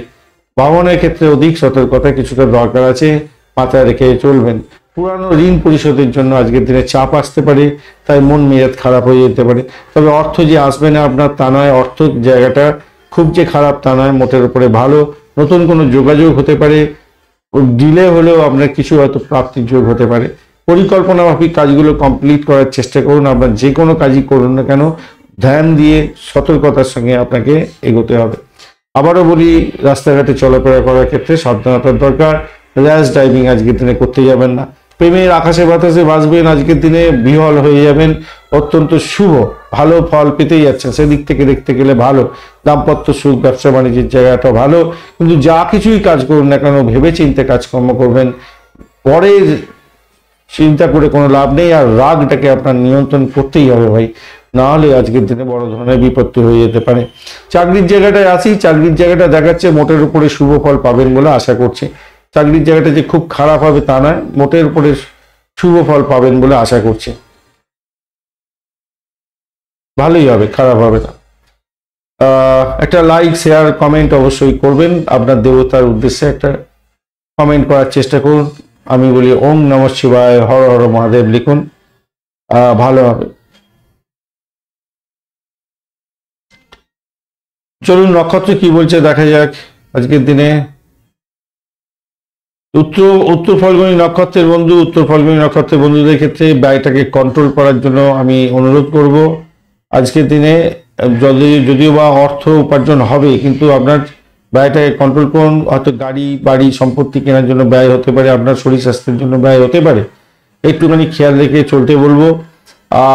ভ্রমণের ক্ষেত্রে অধিক সতর্কতা কিছুটা দরকার আছে, মাথায় রেখে চলবেন। পুরানো ঋণ পরিশোধের জন্য আজকের দিনে চাপ আসতে পারে, তাই মন মেজাজ খারাপ হয়ে যেতে পারে। তবে অর্থ যে আসবে না আপনার তা নয়, অর্থ জায়গাটা খুব যে খারাপ তা নয়, মোটের উপরে ভালো। নতুন কোনো যোগাযোগ হতে পারে, ডিলে হলেও আপনার কিছু হয়তো প্রাপ্তির যোগ হতে পারে। পরিকল্পনা মাফিক কাজগুলো কমপ্লিট করার চেষ্টা করুন। আপনার যে কোনো কাজই করুন না কেন, ধ্যান দিয়ে সতর্কতার সঙ্গে আপনাকে এগোতে হবে। আবারও বলি, রাস্তাঘাটে চলাফেরা করার ক্ষেত্রে সাবধানতার দরকার। র্যাশ ড্রাইভিং আজকের দিনে করতে যাবেন না। প্রেমের আকাশে বাতাসে বাঁচবেন, আজকের দিনে বিহল হয়ে যাবেন। অত্যন্ত শুভ, ভালো ফল পেতেই যাচ্ছেন, সেদিক থেকে দেখতে গেলে ভালো। দাম্পত্য সুখ, ব্যবসা বাণিজ্যের জায়গাটা ভালো, কিন্তু যা কিছুই কাজ করুন না কেন ভেবে চিন্তে কাজকর্ম করবেন। পরে চিন্তা করে কোনো লাভ নেই, আর রাগটাকে আপনার নিয়ন্ত্রণ করতেই হবে ভাই, না হলে আজকের দিনে বড় ধরনের বিপত্তি হয়ে যেতে পারে। চাকরির জায়গাটায় আসি, চাকরির জায়গাটা দেখাচ্ছে মোটের উপরে শুভ ফল পাবেন বলে আশা করছি। চাকরির জায়গাটা যে খুব খারাপ হবে তা নয়, মোটের উপরে শুভ ফল পাবেন বলে আশা করছি। ভালোই হবে, খারাপ হবে না। একটা লাইক শেয়ার কমেন্ট অবশ্যই করবেন। আপনার দেবতার উদ্দেশ্যে একটা কমেন্ট করার চেষ্টা করুন। আমি বলি ওম নমঃ শিবায়, হর হর মহাদেব লিখুন, ভালো হবে। চলুন নক্ষত্র কি বলছে দেখা যাক আজকের দিনে। উত্তর ফাল্গুনী নক্ষত্রের বন্ধু, উত্তর ফাল্গুনী নক্ষত্রের বন্ধুদের ক্ষেত্রে ব্যয়টাকে কন্ট্রোল করার জন্য আমি অনুরোধ করব। আজকের দিনে যদিও বা অর্থ উপার্জন হবে, কিন্তু আপনার ব্যয়টাকে কন্ট্রোল করুন। হয়তো গাড়ি বাড়ি সম্পত্তি কেনার জন্য ব্যয় হতে পারে, আপনার শরীর স্বাস্থ্যের জন্য ব্যয় হতে পারে, একটুখানি খেয়াল রেখে চলতে বলবো।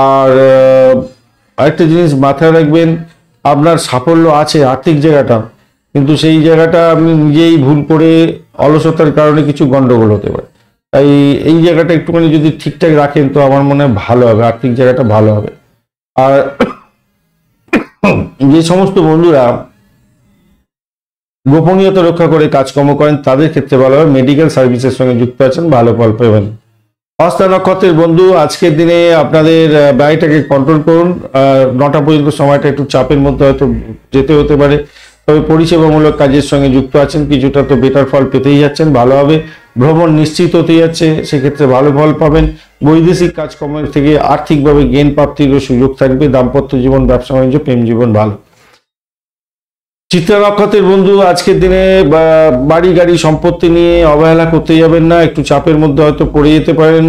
আর আরেকটা জিনিস মাথায় রাখবেন, আপনার সাফল্য আছে আর্থিক জায়গাটা, কিন্তু সেই জায়গাটা আপনি নিজেই ভুল করে অলসতার কারণে কিছু গন্ডগোল হতে পারে। তাই এই জায়গাটা একটুখানি যদি ঠিকঠাক রাখেন তো আমার মনে হয় ভালো হবে, আর্থিক জায়গাটা ভালো হবে। আর যে সমস্ত বন্ধুরা গোপনীয়তা রক্ষা করে কাজকর্ম করেন তাদের ক্ষেত্রে ভালো হবে। মেডিকেল সার্ভিসের সঙ্গে যুক্ত আছেন, ভালো ফল পাবেন। হস্তা নক্ষত্রের বন্ধু, আজকের দিনে আপনাদের ব্যয়টাকে কন্ট্রোল করুন। 9টা পর্যন্ত সময়টা একটু চাপের মধ্যে হয়তো যেতে হতে পারে, তবে পরিষেবামূলক কাজের সঙ্গে যুক্ত আছেন, কিছুটা তো বেটার ফল পেতেই যাচ্ছেন, ভালো হবে। ভ্রমণ নিশ্চিত হতে যাচ্ছে, সেক্ষেত্রে ভালো ফল পাবেন। বৈদেশিক কাজকর্মের থেকে আর্থিকভাবে জ্ঞান প্রাপ্তিরও সুযোগ থাকবে। দাম্পত্য জীবন, ব্যবসা বাণিজ্য, প্রেম জীবন ভালো। চিত্রা নক্ষত্রের বন্ধু, আজকের দিনে বাড়ি গাড়ি সম্পত্তি নিয়ে অবহেলা করতে যাবেন না, একটু চাপের মধ্যে হয়তো পড়ে যেতে পারেন।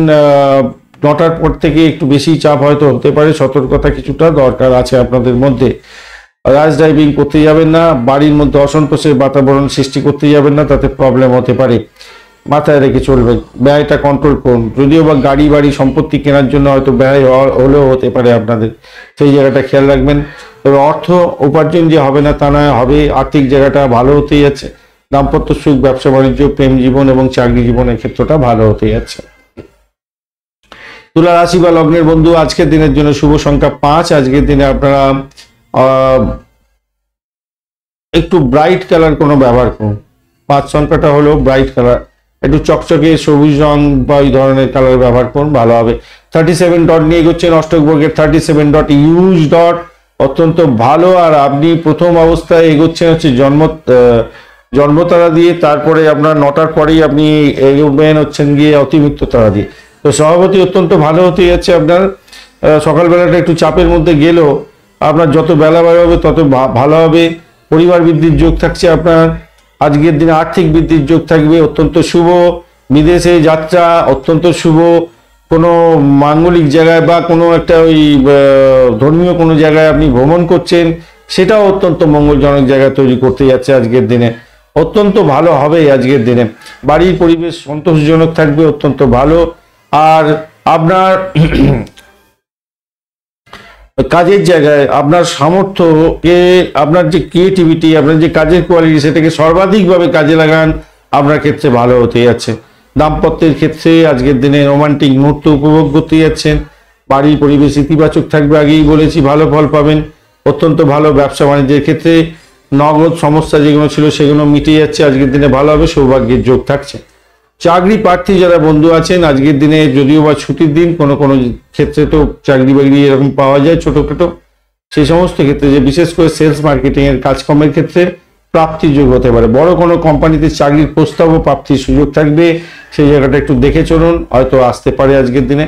9টার পর থেকে একটু বেশি চাপ হয়তো হতে পারে, সতর্কতা কিছুটা দরকার আছে আপনাদের মধ্যে। র্যাশ ড্রাইভিং করতে যাবেন না, বাড়ির মধ্যে অসন্তোষের বাতাবরণ সৃষ্টি করতে যাবেন না, তাতে প্রবলেম হতে পারে, মাথায় রেখে চলবেন। ব্যয়টা কন্ট্রোল করুন। যদিও বা গাড়ি বাড়ি সম্পত্তি কেনার জন্য হয়তো ব্যয় হলেও হতে পারে আপনাদের, সেই জায়গাটা খেয়াল রাখবেন। তবে অর্থ উপার্জন যে হবে না তা নয়, হবে। আর্থিক জায়গাটা ভালো হতে যাচ্ছে। দাম্পত্য সুখ, ব্যবসা বাণিজ্য, প্রেম জীবন এবং চাকরি জীবনের ক্ষেত্রটা ভালো হতে যাচ্ছে। তুলা রাশি বা লগ্নের বন্ধু, আজকের দিনের জন্য শুভ সংখ্যা 5। আজকের দিনে আপনারা একটু ব্রাইট কালার কোনো ব্যবহার করুন। 5 সংখ্যাটা হলো ব্রাইট কালার, একটু চকচকে সবুজ রং বা ওই ধরনের কালার ব্যবহার করুন, ভালো হবে। 37 ডট নিয়ে এগোচ্ছেন। অষ্টকবর্গের 37 ডট ইউজ ডট, অত্যন্ত ভালো। আর আপনি প্রথম অবস্থায় এগোচ্ছেন হচ্ছে জন্মতারা দিয়ে, তারপরে আপনার 9টার পরেই আপনি এগোবেন হচ্ছেন গিয়ে অতিরিক্ত তারা দিয়ে। তো সভাপতি অত্যন্ত ভালো হতে যাচ্ছে আপনার। সকালবেলাটা একটু চাপের মধ্যে গেলেও আপনার যত বেলা বাড়বে তত ভালো হবে। পরিবার বৃদ্ধির যোগ থাকছে আপনার। আজকের দিনে আর্থিক বৃদ্ধির যোগ থাকবে, অত্যন্ত শুভ। বিদেশে যাত্রা অত্যন্ত শুভ। কোনো মাঙ্গলিক জায়গায় বা কোনো একটা ওই ধর্মীয় কোনো জায়গায় আপনি ভ্রমণ করছেন, সেটাও অত্যন্ত মঙ্গলজনক জায়গা তৈরি করতে যাচ্ছে আজকের দিনে। অত্যন্ত ভালো হবে আজকের দিনে, বাড়ির পরিবেশ সন্তোষজনক থাকবে, অত্যন্ত ভালো। আর আপনার কাজের জায়গায় আপনার সামর্থ্যকে, আপনার যে ক্রিয়েটিভিটি, আপনার যে কাজের কোয়ালিটি, সেটাকে সর্বাধিকভাবে কাজে লাগান, আপনার ক্ষেত্রে ভালো হতে যাচ্ছে। দাম্পত্যের ক্ষেত্রে আজকের দিনে রোমান্টিক মুহূর্ত উপভোগ করতে যাচ্ছেন, বাড়ির পরিবেশ ইতিবাচক থাকবে, আগেই বলেছি ভালো ফল পাবেন, অত্যন্ত ভালো। ব্যবসা বাণিজ্যের ক্ষেত্রে নগদ সমস্যা যেগুলো ছিল সেগুলো মিটে যাচ্ছে, আজকের দিনে ভালো হবে, সৌভাগ্যের যোগ থাকছে। চাকরি প্রার্থী যারা বন্ধু আছেন, আজকের দিনে যদিও বা ছুটির দিন, কোনো কোনো ক্ষেত্রে তো চাকরি বাকরি এরকম পাওয়া যায় ছোটোখাটো, সেই সমস্ত ক্ষেত্রে যে বিশেষ করে সেলস মার্কেটিং এর কাজকর্মের ক্ষেত্রে প্রাপ্তির যোগ হতে পারে। বড় কোনো কোম্পানিতে চাকরির প্রস্তাব ও প্রাপ্তির সুযোগ থাকবে, সেই জায়গাটা একটু দেখে চলুন, হয়তো আসতে পারে আজকের দিনে।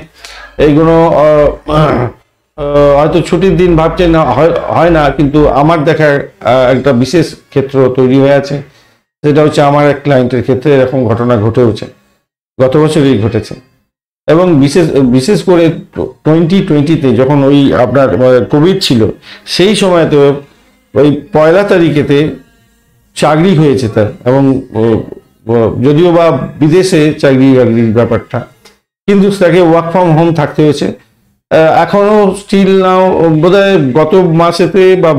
এইগুলো হয়তো ছুটির দিন ভাবছেন হয় না, কিন্তু আমার দেখা একটা বিশেষ ক্ষেত্র তৈরি হয়ে আছে। সেটা হচ্ছে আমার এক ক্লায়েন্টের ক্ষেত্রে এরকম ঘটনা ঘটেওছে, গত বছরই ঘটেছে। এবং বিশেষ করে 2020-তে যখন ওই আপনার কোভিড ছিল, সেই সময়তে ওই 1 তারিখেতে চাকরি হয়েছে তার, এবং যদিও বা বিদেশে চাকরি বাকরির ব্যাপারটা, কিন্তু তাকে ওয়ার্ক ফ্রম হোম থাকতে হয়েছে। এখনো স্টিল নাও বোধহয় গত মাসেতে বা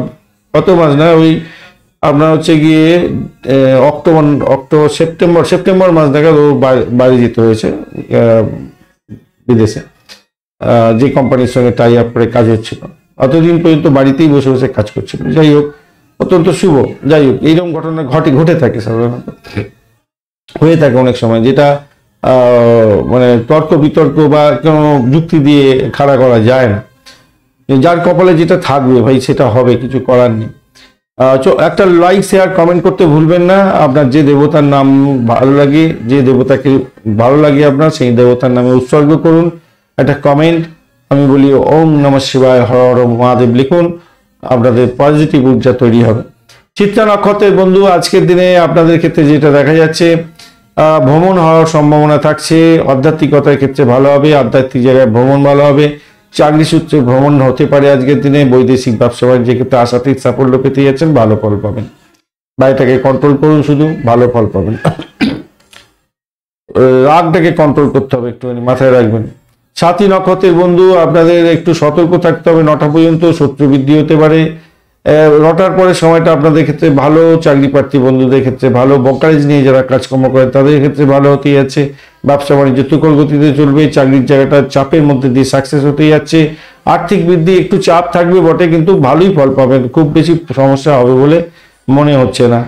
গত মাস না, ওই আপনার হচ্ছে গিয়ে সেপ্টেম্বর মাস নাগাদ ও বাড়ি যেতে হয়েছে বিদেশে, যে কোম্পানির সঙ্গে টাই আপ করে কাজ হচ্ছিল, অতদিন পর্যন্ত বাড়িতেই বসে বসে কাজ করছিল। যাই হোক, অত্যন্ত শুভ। যাই হোক, এইরকম ঘটনা ঘটে থাকে সাধারণত, হয়ে থাকে অনেক সময়, যেটা মানে তর্ক বিতর্ক বা কোনো যুক্তি দিয়ে খাড়া করা যায় না। যার কপালে যেটা থাকবে ভাই, সেটা হবে, কিছু করার নেই। একটা লাইক শেয়ার কমেন্ট করতে ভুলবেন না। আপনার যে দেবতার নাম ভালো লাগে, যে দেবতাকে ভালো লাগে আপনার, সেই দেবতার নামে উৎসর্গ করুন। একটা কমেন্ট, আমি বলি ওম নমঃ শিবায়, হর হর মহাদেব লিখুন, আপনাদের পজিটিভ ঊর্জা তৈরি হবে। চিত্রা নক্ষত্রের বন্ধু, আজকের দিনে আপনাদের ক্ষেত্রে যেটা দেখা যাচ্ছে, ভ্রমণ হওয়ার সম্ভাবনা থাকছে। আধ্যাত্মিকতার ক্ষেত্রে ভালো হবে, আধ্যাত্মিক জায়গায় ভ্রমণ ভালো হবে। চাকরি সূত্রে ভ্রমণ হতে পারে আজকের দিনে। বৈদেশিক ব্যবসা বাণিজ্যের ক্ষেত্রে আশাতীত সাফল্য পেতে যাচ্ছেন, ভালো ফল পাবেন। বাড়িটাকে কন্ট্রোল করুন, শুধু ভালো ফল পাবেন। রাগটাকে কন্ট্রোল করতে হবে, একটুখানি মাথায় রাখবেন। সাথী নক্ষত্রের বন্ধু, আপনাদের একটু সতর্ক থাকতে হবে 9টা পর্যন্ত, শত্রু বৃদ্ধি হতে পারে। 9টার পরে সময়টা আপনাদের ক্ষেত্রে ভালো, চাকরি প্রার্থী বন্ধুদের ক্ষেত্রে ভালো, ব্রোকারেজ নিয়ে যারা কাজকর্ম করেন তাদের ক্ষেত্রে ভালো হতে যাচ্ছে। ব্যবসা বাণিজ্য তুখর গতিতে চলবে, চাকরির জায়গাটা চাপের মধ্যে দিয়ে সাকসেস হতে যাচ্ছে। আর্থিক বৃদ্ধি একটু চাপ থাকবে বটে, কিন্তু ভালোই ফল পাবেন, খুব বেশি সমস্যা হবে বলে মনে হচ্ছে না।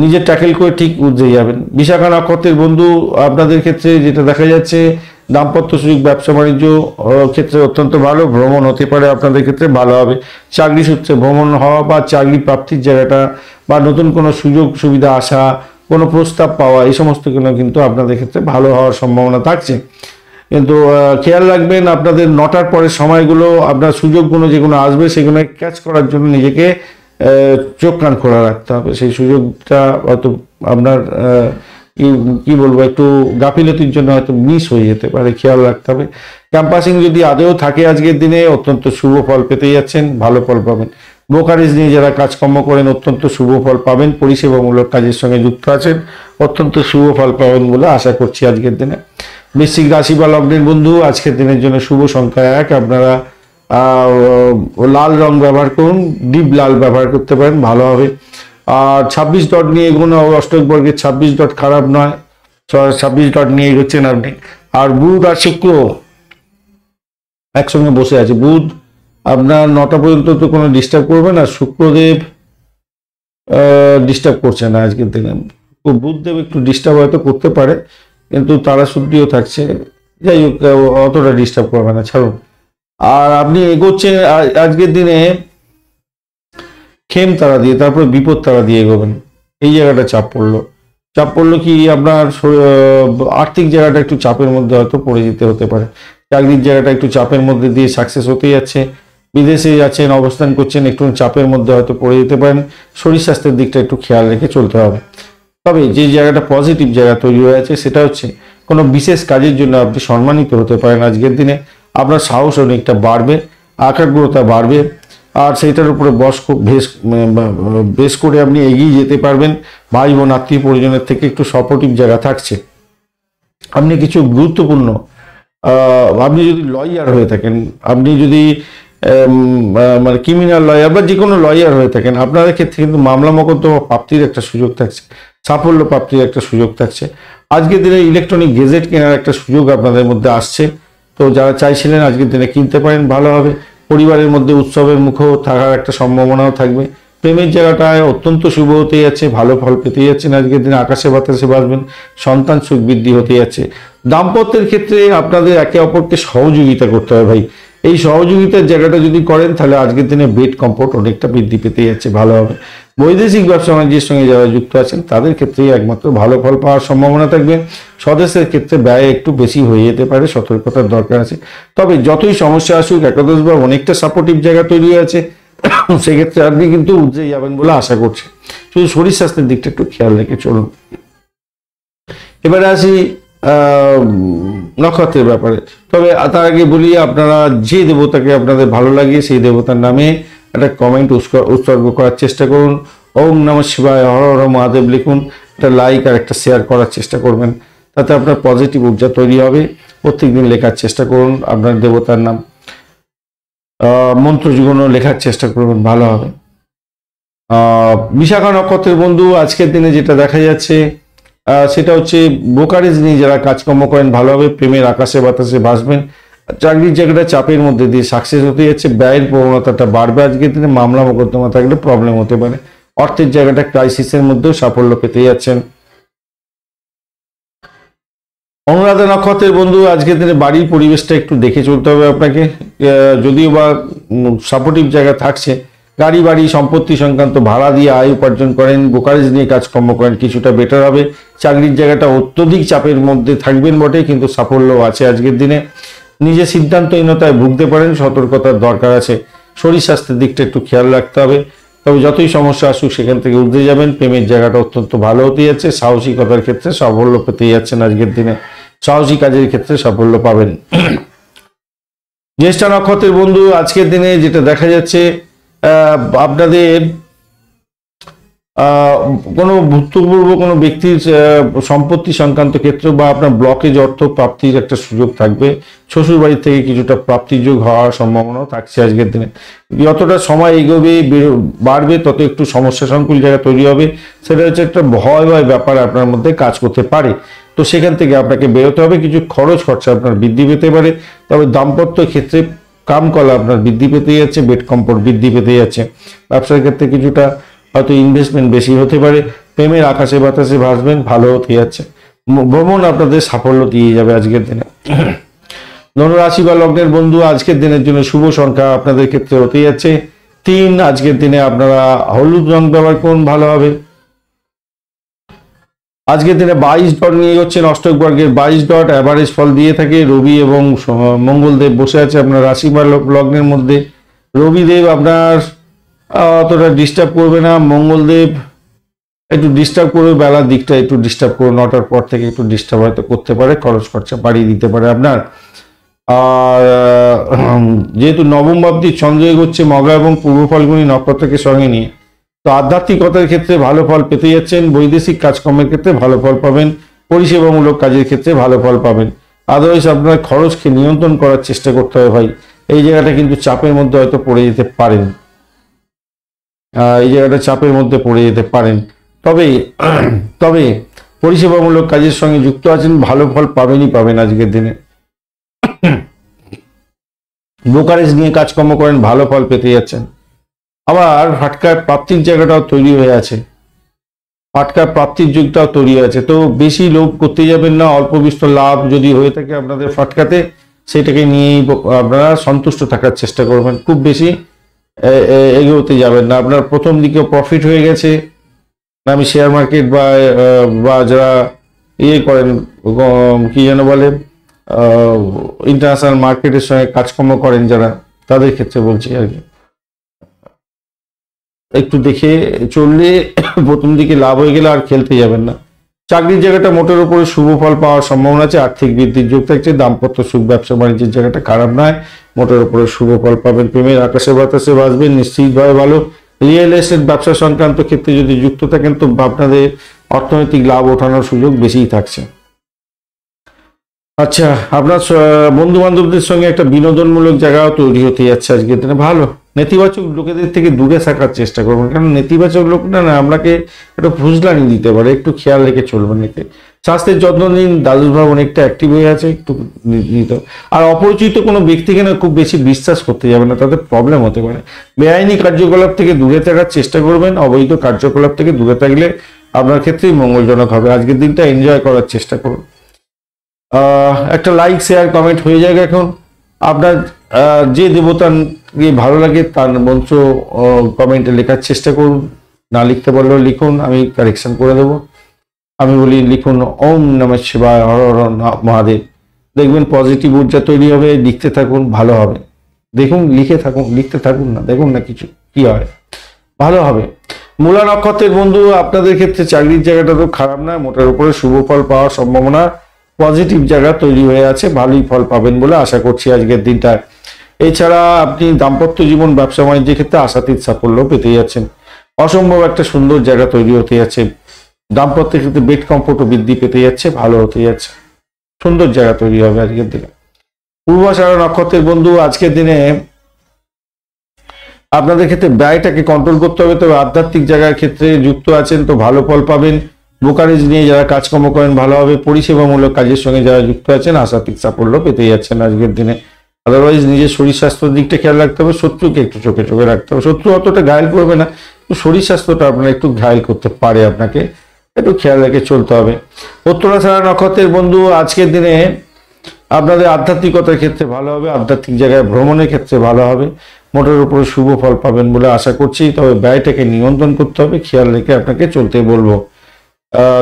নিজের ট্যাকেল করে ঠিক উঠে যাবেন। বিশাখা নক্ষত্রের বন্ধু, আপনাদের ক্ষেত্রে যেটা দেখা যাচ্ছে, দাম্পত্য সুযোগ, ব্যবসা বাণিজ্য ক্ষেত্রে অত্যন্ত ভালো, ভ্রমণ হতে পারে আপনাদের ক্ষেত্রে ভালো হবে। চাকরি সূত্রে ভ্রমণ হওয়া বা চাকরি প্রাপ্তির জায়গাটা বা নতুন কোনো সুযোগ সুবিধা আসা, কোনো প্রস্তাব পাওয়া, এই সমস্ত কিন্তু আপনাদের ক্ষেত্রে ভালো হওয়ার সম্ভাবনা থাকছে। কিন্তু খেয়াল রাখবেন, আপনাদের 9টার পরের সময়গুলো, আপনার সুযোগগুলো যেগুলো আসবে সেগুলো ক্যাচ করার জন্য নিজেকে চোখ কান খোলা রাখতে হবে। সেই সুযোগটা হয়তো আপনার কি বলবো, একটু গাফিলতির জন্য হয়তো মিস হয়ে যেতে পারে, খেয়াল রাখতে হবে। ক্যাম্পাসিং যদি আদৌ থাকে আজকের দিনে, অত্যন্ত শুভ ফল পেতে যাচ্ছেন, ভালো ফল পাবেন। ব্রোকারেজ নিয়ে যারা কাজকর্ম করেন, অত্যন্ত শুভ ফল পাবেন। পরিষেবামূলক কাজের সঙ্গে যুক্ত আছেন, অত্যন্ত শুভ ফল পাবেন বলে আশা করছি আজকের দিনে। বৃশ্চিক রাশি বা লগ্নের বন্ধু, আজকের দিনের জন্য শুভ সংখ্যা 1। আপনারা লাল রং ব্যবহার করুন, ডিপ লাল ব্যবহার করতে পারেন, ভালো হবে। আর 26 ডট নিয়ে এগোনো, অষ্টক বর্গের 26 ডট খারাপ নয়, 26 ডট নিয়ে এগোচ্ছেন আপনি। আর বুধ আর শুক্র একসঙ্গে বসে আছে। বুধ আপনার 9টা পর্যন্ত তো কোনো ডিস্টার্ব করবে না, শুক্রদেব ডিস্টার্ব করছে না আজকের দিনে। বুধদেব একটু ডিস্টার্ব হয়তো করতে পারে, কিন্তু তারা শুদ্ধিও থাকছে। যাই হোক, অতটা ডিস্টার্ব করবে না, ছাড়ুন। আর আপনি এগোচ্ছেন আজকের দিনে খেম তারা দিয়ে, তারপরে বিপদ তারা দিয়ে এগোবেন। এই জায়গাটা চাপ পড়লো কি আপনার আর্থিক জায়গাটা একটু চাপের মধ্যে হয়তো পড়ে যেতে হতে পারে। চাকরির জায়গাটা একটু চাপের মধ্যে দিয়ে সাকসেস হতে যাচ্ছে। বিদেশে যাচ্ছেন, অবস্থান করছেন, একটু চাপের মধ্যে হয়তো পড়ে যেতে পারেন। শরীর স্বাস্থ্যের দিকটা একটু খেয়াল রেখে চলতে হবে। তবে যে জায়গাটা পজিটিভ জায়গা তৈরি হয়ে আছে, সেটা হচ্ছে কোনো বিশেষ কাজের জন্য আপনি সম্মানিত হতে পারেন আজকের দিনে। আপনার সাহস অনেকটা বাড়বে, একাগ্রতা বাড়বে, আর সেইটার উপরে বেশ করে আপনি এগিয়ে যেতে পারবেন। ভাই বোন আত্মীয় পরিজনের থেকে একটু সাপোর্টিভ জায়গা থাকছে। আপনি কিছু গুরুত্বপূর্ণ, আপনি যদি লয়ার হয়ে থাকেন, আপনি যদি মানে ক্রিমিনাল লয়ার বা যে কোনো লয়ার হয়ে থাকেন, আপনাদের ক্ষেত্রে কিন্তু মামলা মোকদ্দমা প্রাপ্তির একটা সুযোগ থাকছে, সাফল্য প্রাপ্তির একটা সুযোগ থাকছে। আজকের দিনে ইলেকট্রনিক গেজেট কেনার একটা সুযোগ আপনাদের মধ্যে আসছে। তো যারা চাইছিলেন আজকের দিনে কিনতে পারেন, ভালো হবে। পরিবারের মধ্যে উৎসবের মুখেও থাকার একটা সম্ভাবনাও থাকবে। প্রেমের জায়গাটায় অত্যন্ত শুভ হতে যাচ্ছে, ভালো ফল পেতে যাচ্ছেন আজকের দিনে, আকাশে বাতাসে বাসবেন, সন্তান সুখ বৃদ্ধি হতে যাচ্ছে। দাম্পত্যের ক্ষেত্রে আপনাদের একে অপরকে সহযোগিতা করতে হবে ভাই। এই সহযোগিতার জায়গাটা যদি করেন তাহলে আজকের দিনে বেড কমফোর্ট অনেকটা বৃদ্ধি পেতে যাচ্ছে, ভালো হবে। বৈদেশিক ব্যবসা বাণিজ্যের সঙ্গে যারা যুক্ত আছেন তাদের ক্ষেত্রেই একমাত্র ভালো ফল পাওয়ার সম্ভাবনা থাকবে। স্বদেশের ক্ষেত্রে ব্যয় একটু বেশি হয়ে যেতে পারে, সতর্কতার দরকার আছে। তবে যতই সমস্যা আসুক, একাদশ বা অনেকটা সাপোর্টিভ জায়গা তৈরি হয়েছে, সেক্ষেত্রে আপনি কিন্তু উঠে যাবেন বলে আশা করছি। শুধু শরীর স্বাস্থ্যের দিকটা একটু খেয়াল রেখে চলুন। এবারে আসি নক্ষত্রের ব্যাপারে। তবে তার আগে বলি, আপনারা যে দেবতাকে আপনাদের ভালো লাগে সেই দেবতার নামে একটা কমেন্ট উৎসর্গ করার চেষ্টা করুন। ওম নমঃ শিবায়, হর হর মহাদেব লিখুন, একটা লাইক আর একটা শেয়ার করার চেষ্টা করবেন, তাতে আপনার পজিটিভ ঊর্জা তৈরি হবে। প্রত্যেকদিন লেখার চেষ্টা করুন আপনার দেবতার নাম, মন্ত্র জীবনও লেখার চেষ্টা করবেন, ভালো হবে। বিশাখা নক্ষত্রের বন্ধু, আজকের দিনে যেটা দেখা যাচ্ছে সেটা হচ্ছে ব্রোকারেজ নিয়ে যারা কাজকর্ম করেন, ভালো হবে। প্রেমের আকাশে বাতাসে ভাসবেন। চাকরির জায়গাটা চাপের মধ্যে দিয়ে সাকসেস হতে যাচ্ছে, ব্যয়ের প্রবণতাটা বাড়বে আজকের দিনে। মামলা মোকদ্দমা থাকলে প্রবলেম হতে পারে। অর্থের জায়গাটা ক্রাইসিসের মধ্যেও সাফল্য পেতে যাচ্ছেন। অনুরাধা নক্ষত্রের বন্ধু, আজকের দিনে বাড়ির পরিবেশটা একটু দেখে চলতে হবে আপনাকে। যদিও বা সাপোর্টিভ জায়গা থাকছে, গাড়ি বাড়ি সম্পত্তি সংক্রান্ত ভাড়া দিয়ে আয় উপার্জন করেন, ব্রোকারেজ নিয়ে কাজকর্ম করেন, কিছুটা বেটার হবে। চাকরির জায়গাটা অত্যধিক চাপের মধ্যে থাকবেন বটে, কিন্তু সাফল্য আছে আজকের দিনে। নিজে সিদ্ধান্তহীনতায় ভুগতে পারেন, সতর্কতার দরকার আছে। শরীর স্বাস্থ্যের দিকটা একটু খেয়াল রাখতে হবে। তবে যতই সমস্যা আসুক সেখান থেকে উঠে যাবেন। প্রেমের জায়গাটা অত্যন্ত ভালো হতে যাচ্ছে। সাহসিকতার ক্ষেত্রে সাফল্য পেতে যাচ্ছেন আজকের দিনে, সাহসী কাজের ক্ষেত্রে সাফল্য পাবেন। জ্যেষ্ঠা নক্ষত্রের বন্ধু, আজকের দিনে যেটা দেখা যাচ্ছে আপনাদের কোনো ভূতপূর্ব কোনো ব্যক্তির সম্পত্তি সংক্রান্ত ক্ষেত্র বা আপনার ব্লকেজ অর্থ প্রাপ্তির একটা সুযোগ থাকবে। শ্বশুর বাড়ির থেকে কিছুটা প্রাপ্তিযোগ হওয়ার সম্ভাবনাও থাকছে আজকের দিনে। যতটা সময় এগোবে বাড়বে তত একটু সমস্যা সংকুল জায়গা তৈরি হবে। সেটা হচ্ছে একটা ভয় ব্যাপার আপনার মধ্যে কাজ করতে পারে। তো সেখান থেকে আপনাকে বেরোতে হবে। কিছু খরচা আপনার বৃদ্ধি পেতে পারে। তবে দাম্পত্য ক্ষেত্রে কামকলা আপনার বৃদ্ধি পেতে যাচ্ছে, বেড কমফোর্ট বৃদ্ধি পেতে যাচ্ছে। ব্যবসার ক্ষেত্রে কিছুটা হয়তো ইনভেস্টমেন্ট বেশি হতে পারে। প্রেমের আকাশে বাতাসে ভাসবেন, ভালো হতে যাচ্ছে। ভ্রমণ আপনাদের সাফল্য দিয়ে যাবে আজকের দিনে। ধনুরাশি বা লগ্নের বন্ধু, আজকের দিনের জন্য শুভ সংখ্যা আপনাদের ক্ষেত্রে হতে যাচ্ছে 3। আজকের দিনে আপনারা হলুদ রং ব্যবহার করুন, ভালো হবে। আজকের দিনে 22 ডট নিয়ে হচ্ছেন অষ্টক বর্গের 22 ডট অ্যাভারেজ ফল দিয়ে থাকে। রবি এবং মঙ্গলদেব বসে আছে আপনার রাশি বা লগ্নের মধ্যে। রবিদেব আপনার অতটা ডিস্টার্ব করবে না, মঙ্গলদেব একটু ডিস্টার্ব করবে, বেলার দিকটা একটু ডিস্টার্ব করবে, 9টার পর থেকে একটু ডিস্টার্ব হয়তো করতে পারে, খরচা বাড়িয়ে দিতে পারে আপনার। আর যেহেতু নবম ভাবটি চন্দ্র এগোচ্ছে মঘা এবং পূর্ব ফাল্গুনী নক্ষত্রকে সঙ্গে নিয়ে, তো আধ্যাত্মিকতার ক্ষেত্রে ভালো ফল পেতে যাচ্ছেন। বৈদেশিক কাজকর্মের ক্ষেত্রে ভালো ফল পাবেন। পরিষেবামূলক কাজের ক্ষেত্রে ভালো ফল পাবেন। আদারওয়াইজ আপনার খরচকে নিয়ন্ত্রণ করার চেষ্টা করতে হবে ভাই। এই জায়গাটা কিন্তু চাপের মধ্যে হয়তো পড়ে যেতে পারেন, তবে পরিষেবামূলক কাজের সঙ্গে যুক্ত আছেন, ভালো ফল পাবেন আজকের দিনে। ব্রোকারেজ নিয়ে কাজকর্ম করেন, ভালো ফল পেতে যাচ্ছেন। আবার ফাটকার প্রাপ্তির জায়গাটাও তৈরি হয়ে আছে, ফাটকার প্রাপ্তির যুগটাও তৈরি আছে। তো বেশি লোভ করতে যাবেন না। অল্প বিস্তর লাভ যদি হয়ে থাকে আপনাদের ফাটকাতে, সেটাকে নিয়েই আপনারা সন্তুষ্ট থাকার চেষ্টা করবেন। খুব বেশি এগোতে যাবেন না। আপনার প্রথম দিকে প্রফিট হয়ে গেছে, আমি শেয়ার মার্কেট বা যারা করেন কি যেন বলে ইন্টারন্যাশনাল মার্কেটের সঙ্গে কাজকর্ম করেন যারা, তাদের ক্ষেত্রে বলছি আর কি, একটু দেখে চললে প্রথম দিকে লাভ হয়ে গেলে আর খেলতে যাবেন না। চাকরির জায়গাটা মোটের উপরে শুভ ফল পাওয়ার সম্ভাবনা আছে, আর্থিক বৃদ্ধির যোগ থাকছে, দাম্পত্য সুখ, ব্যবসা বাণিজ্যের জায়গাটা খারাপ নয়, মোটের উপরে শুভ ফল পাবেন, প্রেমের আকাশে বাতাসে বাঁচবেন, নিশ্চিতভাবে ভালো। রিয়েল এস্টেট ব্যবসা সংক্রান্ত ক্ষেত্রে যদি যুক্ত থাকেন তো আপনাদের অর্থনৈতিক লাভ ওঠানোর সুযোগ বেশিই থাকছে। আচ্ছা, আপনার বন্ধু বান্ধবদের সঙ্গে একটা বিনোদনমূলক জায়গাও তৈরি হতে যাচ্ছে আজকের দিনে, ভালো। নেতিবাচক লোকেদের থেকে দূরে থাকার চেষ্টা করবেন, কারণ নেতিবাচক লোকটা না আপনাকে একটা ফুসলানি দিতে পারে, একটু খেয়াল রেখে চলবেন এতে। স্বাস্থ্যের যত্ন নিন, দ্বাদশভাব অনেকটা অ্যাক্টিভ হয়ে আছে, একটু নিতে। আর অপরিচিত কোনো ব্যক্তিকে না খুব বেশি বিশ্বাস করতে যাবে না, তাদের প্রবলেম হতে পারে। বেআইনি কার্যকলাপ থেকে দূরে থাকার চেষ্টা করবেন, অবৈধ কার্যকলাপ থেকে দূরে থাকলে আপনার ক্ষেত্রেই মঙ্গলজনক হবে। আজকের দিনটা এনজয় করার চেষ্টা করুন। একটা লাইক শেয়ার কমেন্ট হয়ে যায়। এখন আপনার যে দেবতাকে ভালো লাগে তার মন্ত্র কমেন্টে লেখার চেষ্টা করুন, না লিখতে পারলেও লিখুন, আমি কারেকশন করে দেবো। আমি বলি লিখুন ওম নমঃ শিবায়, হর হর মহাদেব, দেখবেন পজিটিভ ঊর্জা তৈরি হবে। লিখতে থাকুন, ভালো হবে। দেখুন, লিখে থাকুন, লিখতে থাকুন না, দেখুন না কিছু কি হয়, ভালো হবে। মূলা নক্ষত্রের বন্ধু, আপনাদের ক্ষেত্রে চাকরির জায়গাটা তো খারাপ না, মোটের উপরে শুভ ফল পাওয়ার সম্ভাবনা, পজিটিভ জায়গা তৈরি হয়ে আছে, ভালোই ফল পাবেন বলে আশা করছি আজকের দিনটা। এছাড়া আপনি দাম্পত্য জীবন, ব্যবসা বাণিজ্যের ক্ষেত্রে আশাতীত সাফল্য পেতে যাচ্ছেন, অসম্ভব একটা সুন্দর জায়গা তৈরি হতে যাচ্ছে। দাম্পত্যের ক্ষেত্রে বেড কমফোর্টও বৃদ্ধি পেতে যাচ্ছে, ভালো হতে যাচ্ছে, সুন্দর জায়গা তৈরি হবে আজকের দিনে। পূর্বাষাঢ়া নক্ষত্রের বন্ধু, আজকের দিনে আপনাদের ক্ষেত্রে ব্যয়টাকে কন্ট্রোল করতে হবে, তবে আধ্যাত্মিক জায়গার ক্ষেত্রে যুক্ত আছেন তো ভালো ফল পাবেন। ব্রোকারেজ নিয়ে যারা কাজকর্ম করেন ভালো হবে। পরিষেবামূলক কাজের সঙ্গে যারা যুক্ত আছেন আশাতীত সাফল্য পেতে যাচ্ছেন আজকের দিনে। আদারওয়াইজ নিজের শরীর স্বাস্থ্যের দিকটা খেয়াল রাখতে হবে, শত্রুকে একটু চোখে চোখে রাখতে হবে। শত্রু অতটা ঘায়ল করবে না, শরীর স্বাস্থ্যটা আপনার একটু ঘায়ল করতে পারে, আপনাকে একটু খেয়াল রেখে চলতে হবে। উত্তরাষাঢ়া নক্ষত্রের বন্ধু, আজকের দিনে আপনাদের আধ্যাত্মিকতার ক্ষেত্রে ভালো হবে, আধ্যাত্মিক জায়গায় ভ্রমণের ক্ষেত্রে ভালো হবে, মোটের উপরে শুভ ফল পাবেন বলে আশা করছি। তবে ব্যয়টাকে নিয়ন্ত্রণ করতে হবে, খেয়াল রেখে আপনাকে চলতে বলবো।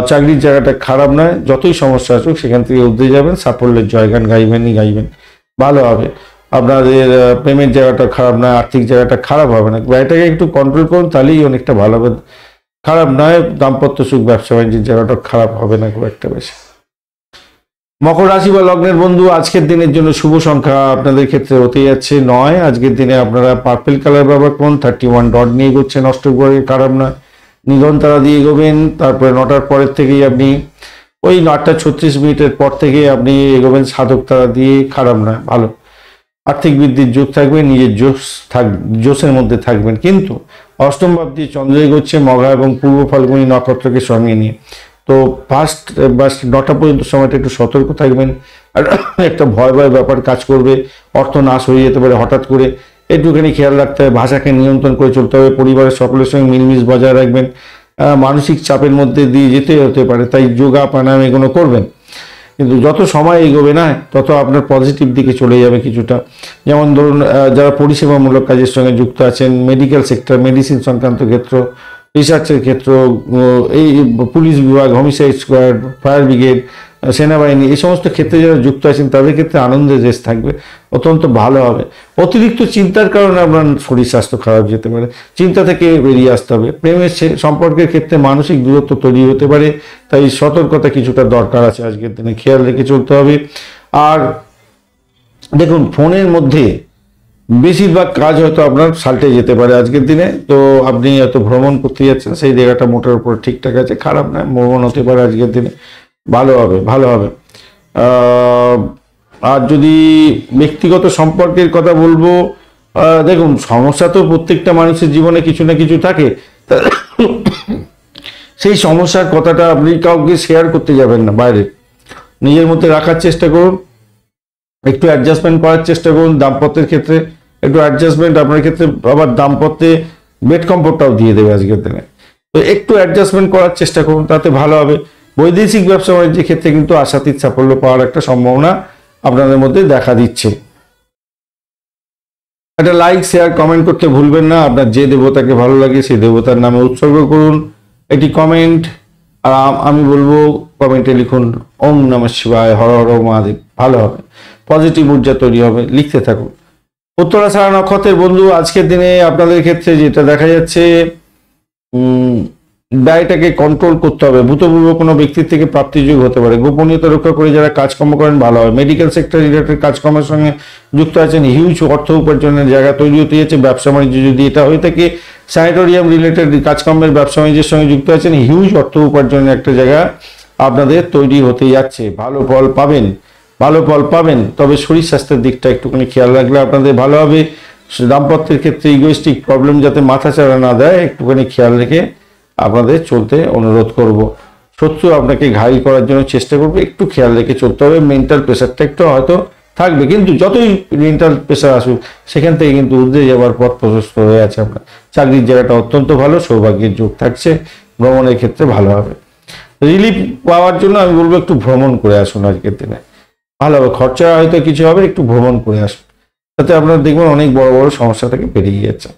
চাকরির জায়গাটা খারাপ নয়, যতই সমস্যা আসুক সেখান থেকে উঠতে যাবেন, সাফল্যের জয়গান গাইবেনই গাইবেন, ভালো হবে। আপনাদের প্রেমের জায়গাটা খারাপ নয়, আর্থিক জায়গাটা খারাপ হবে না, ব্যয়টাকে একটু কন্ট্রোল করুন, তাহলেই অনেকটা ভালো হবে। খারাপ নয়, দাম্পত্য সুখ, ব্যবসা বাণিজ্যের জায়গাটা খারাপ হবে না খুব একটা বেশি। মকর রাশি বা লগ্নের বন্ধু, আজকের দিনের জন্য শুভ সংখ্যা আপনাদের ক্ষেত্রে হতে যাচ্ছে 9। আজকের দিনে আপনারা পার্পল কালার ব্যবহার করুন, 31 ডট নিয়ে এগোচ্ছেন, অষ্টগ্রহের খারাপ নয়। নিধন তারা দিয়ে এগোবেন, তারপরে 9টার পরের থেকেই আপনি ওই 9:36 পর থেকে আপনি এগোবেন সাধক তারা দিয়ে, খারাপ নয়, ভালো। আর্থিক বৃদ্ধির যোগ থাকবে, নিজের জোশের মধ্যে থাকবেন। কিন্তু অষ্টম ভাব দিয়ে চন্দ্র এগোচ্ছে মঘা এবং পূর্ব ফাল্গুনী নক্ষত্রকে সঙ্গে নিয়ে, তো ফার্স্ট বা 9টা পর্যন্ত সময়টা একটু সতর্ক থাকবেন। আর একটা ভয় ভয় ব্যাপার কাজ করবে, অর্থ নাশ হয়ে যেতে পারে হঠাৎ করে, একটুখানি খেয়াল রাখতে হবে। ভাষাকে নিয়ন্ত্রণ করে চলতে হবে, পরিবারের সকলের সঙ্গে মিলমিশ বজায় রাখবেন। মানসিক চাপের মধ্যে দিয়ে যেতে হতে পারে, তাই যোগা প্রাণায়াম এগুলো করবেন। কিন্তু যত সময় এগোবে না তত আপনার পজিটিভ দিকে চলে যাবে কিছুটা। যেমন ধরুন, যারা পরিষেবামূলক কাজের সঙ্গে যুক্ত আছেন, মেডিকেল সেক্টর, মেডিসিন সংক্রান্ত ক্ষেত্র, রিসার্চের ক্ষেত্র, এই পুলিশ বিভাগ, হোমিসাইড স্কোয়াড, ফায়ার ব্রিগেড, সেনাবাহিনী, এই সমস্ত ক্ষেত্রে যারা যুক্ত আছেন তাদের ক্ষেত্রে আনন্দের রেশ থাকবে, অত্যন্ত ভালো হবে। অতিরিক্ত চিন্তার কারণে আপনার শরীর স্বাস্থ্য খারাপ যেতে পারে, চিন্তা থেকে বেরিয়ে আসতে হবে। প্রেমের সম্পর্কের ক্ষেত্রে মানসিক দূরত্ব তৈরি হতে পারে, তাই সতর্কতা কিছুটা দরকার আছে আজকের দিনে, খেয়াল রেখে চলতে হবে। আর দেখুন, ফোনের মধ্যে বেশিরভাগ কাজ হয়তো আপনার সাল্টে যেতে পারে আজকের দিনে, তো আপনি হয়তো ভ্রমণ করতে যাচ্ছেন, সেই জায়গাটা মোটের উপর ঠিকঠাক আছে, খারাপ নয়, ভ্রমণ হতে পারে আজকের দিনে, ভালো হবে, ভালো হবে। আর যদি ব্যক্তিগত সম্পর্কের কথা বলবো, দেখুন সমস্যা তো প্রত্যেকটা মানুষের জীবনে কিছু না কিছু থাকে, সেই সমস্যার কথাটা আপনি কাউকে শেয়ার করতে যাবেন না, বাইরে নিজের মধ্যে রাখার চেষ্টা করুন, একটু অ্যাডজাস্টমেন্ট করার চেষ্টা করুন। দাম্পত্যের ক্ষেত্রে একটু অ্যাডজাস্টমেন্ট আপনার ক্ষেত্রে, আবার দাম্পত্যে বেড কমফোর্টটাও দিয়ে দেবে আজকের দিনে, তো একটু অ্যাডজাস্টমেন্ট করার চেষ্টা করুন, তাতে ভালো হবে। বৈদেশিক ব্যবসা বাণিজ্যের ক্ষেত্রে কিন্তু আশাতীত সাফল্য পাওয়ার একটা সম্ভাবনা আপনাদের মধ্যে দেখা দিচ্ছে। একটা লাইক শেয়ার কমেন্ট করতে ভুলবেন না। আপনার যে দেবতাকে ভালো লাগে সেই দেবতার নামে উৎসর্গ করুন একটি কমেন্ট, আর আমি বলবো কমেন্টে লিখুন ওম নমঃ শিবায়, হর হর মহাদেব, ভালো হবে, পজিটিভ ঊর্জা তৈরি হবে, লিখতে থাকুন। উত্তরাষাঢ়া নক্ষত্রের বন্ধু, আজকের দিনে আপনাদের ক্ষেত্রে যেটা দেখা যাচ্ছে, ব্যয়টাকে কন্ট্রোল করতে হবে। ভূতপূর্ব কোনো ব্যক্তির থেকে প্রাপ্তিযোগ হতে পারে। গোপনীয়তা রক্ষা করে যারা কাজকর্ম করেন ভালো হয়। মেডিকেল সেক্টর রিলেটেড কাজকর্মের সঙ্গে যুক্ত আছেন, হিউজ অর্থ উপার্জনের জায়গা তৈরি হতে যাচ্ছে। ব্যবসা বাণিজ্য যদি এটা হয়ে থাকে, স্যানিটোরিয়াম রিলেটেড কাজকর্মের ব্যবসা বাণিজ্যের সঙ্গে যুক্ত আছেন, হিউজ অর্থ উপার্জনের একটা জায়গা আপনাদের তৈরি হতে যাচ্ছে। ভালো ফল পাবেন, ভালো ফল পাবেন। তবে শরীর স্বাস্থ্যের দিকটা একটুখানি খেয়াল রাখলে আপনাদের ভালো হবে। দাম্পত্যের ক্ষেত্রে ইগোইস্টিক প্রবলেম যাতে মাথাচাড়া না দেয়, একটুখানি খেয়াল রেখে আপনাদের চলতে অনুরোধ করব। শত্রু আপনাকে ঘায়ল করার জন্য চেষ্টা করবে, একটু খেয়াল রেখে চলতে হবে। মেন্টাল প্রেশারটা একটু হয়তো থাকবে, কিন্তু যতই মেন্টাল প্রেশার আসুক সেখান থেকে কিন্তু উঠে যাওয়ার পথ প্রশস্ত হয়ে আছে আপনার। চাকরির জায়গাটা অত্যন্ত ভালো, সৌভাগ্যের যোগ থাকছে। ভ্রমণের ক্ষেত্রে ভালো হবে। রিলিফ পাওয়ার জন্য আমি বলবো একটু ভ্রমণ করে আসুন আজকের দিনে, ভালো হবে। খরচা হয়তো কিছু হবে, একটু ভ্রমণ করে আসুন, তাতে আপনারা দেখবেন অনেক বড় বড় সমস্যা থেকে বেরিয়ে যাচ্ছে।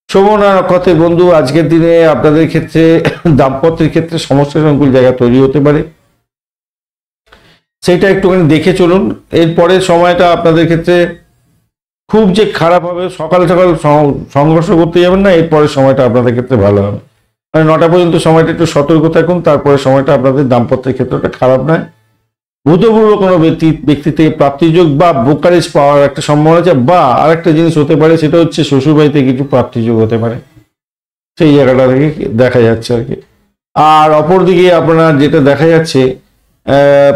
শোভনা নক্ষত্রের বন্ধু, আজকের দিনে আপনাদের ক্ষেত্রে দাম্পত্যের ক্ষেত্রে সমস্যা সংকুল জায়গা তৈরি হতে পারে, সেটা একটুখানি দেখে চলুন। এরপরের সময়টা আপনাদের ক্ষেত্রে খুব যে খারাপ হবে, সকাল সকাল সংঘর্ষ করতে যাবেন না, এরপরের সময়টা আপনাদের ক্ষেত্রে ভালো হবে। মানে 9টা পর্যন্ত সময়টা একটু সতর্ক থাকুন, তারপরে সময়টা আপনাদের দাম্পত্যের ক্ষেত্রটা খারাপ নয়। ভূতপূর্ব কোনো ব্যক্তি থেকে প্রাপ্তিযোগ বা ব্রোকারেজ পাওয়ার একটা সম্ভাবনা আছে, বা আরেকটা জিনিস হতে পারে, সেটা হচ্ছে শ্বশুরবাড়িতে কিছু প্রাপ্তিযোগ হতে পারে, সেই জায়গাটা থেকে দেখা যাচ্ছে আর কি। আর অপরদিকে আপনারা যেটা দেখা যাচ্ছে,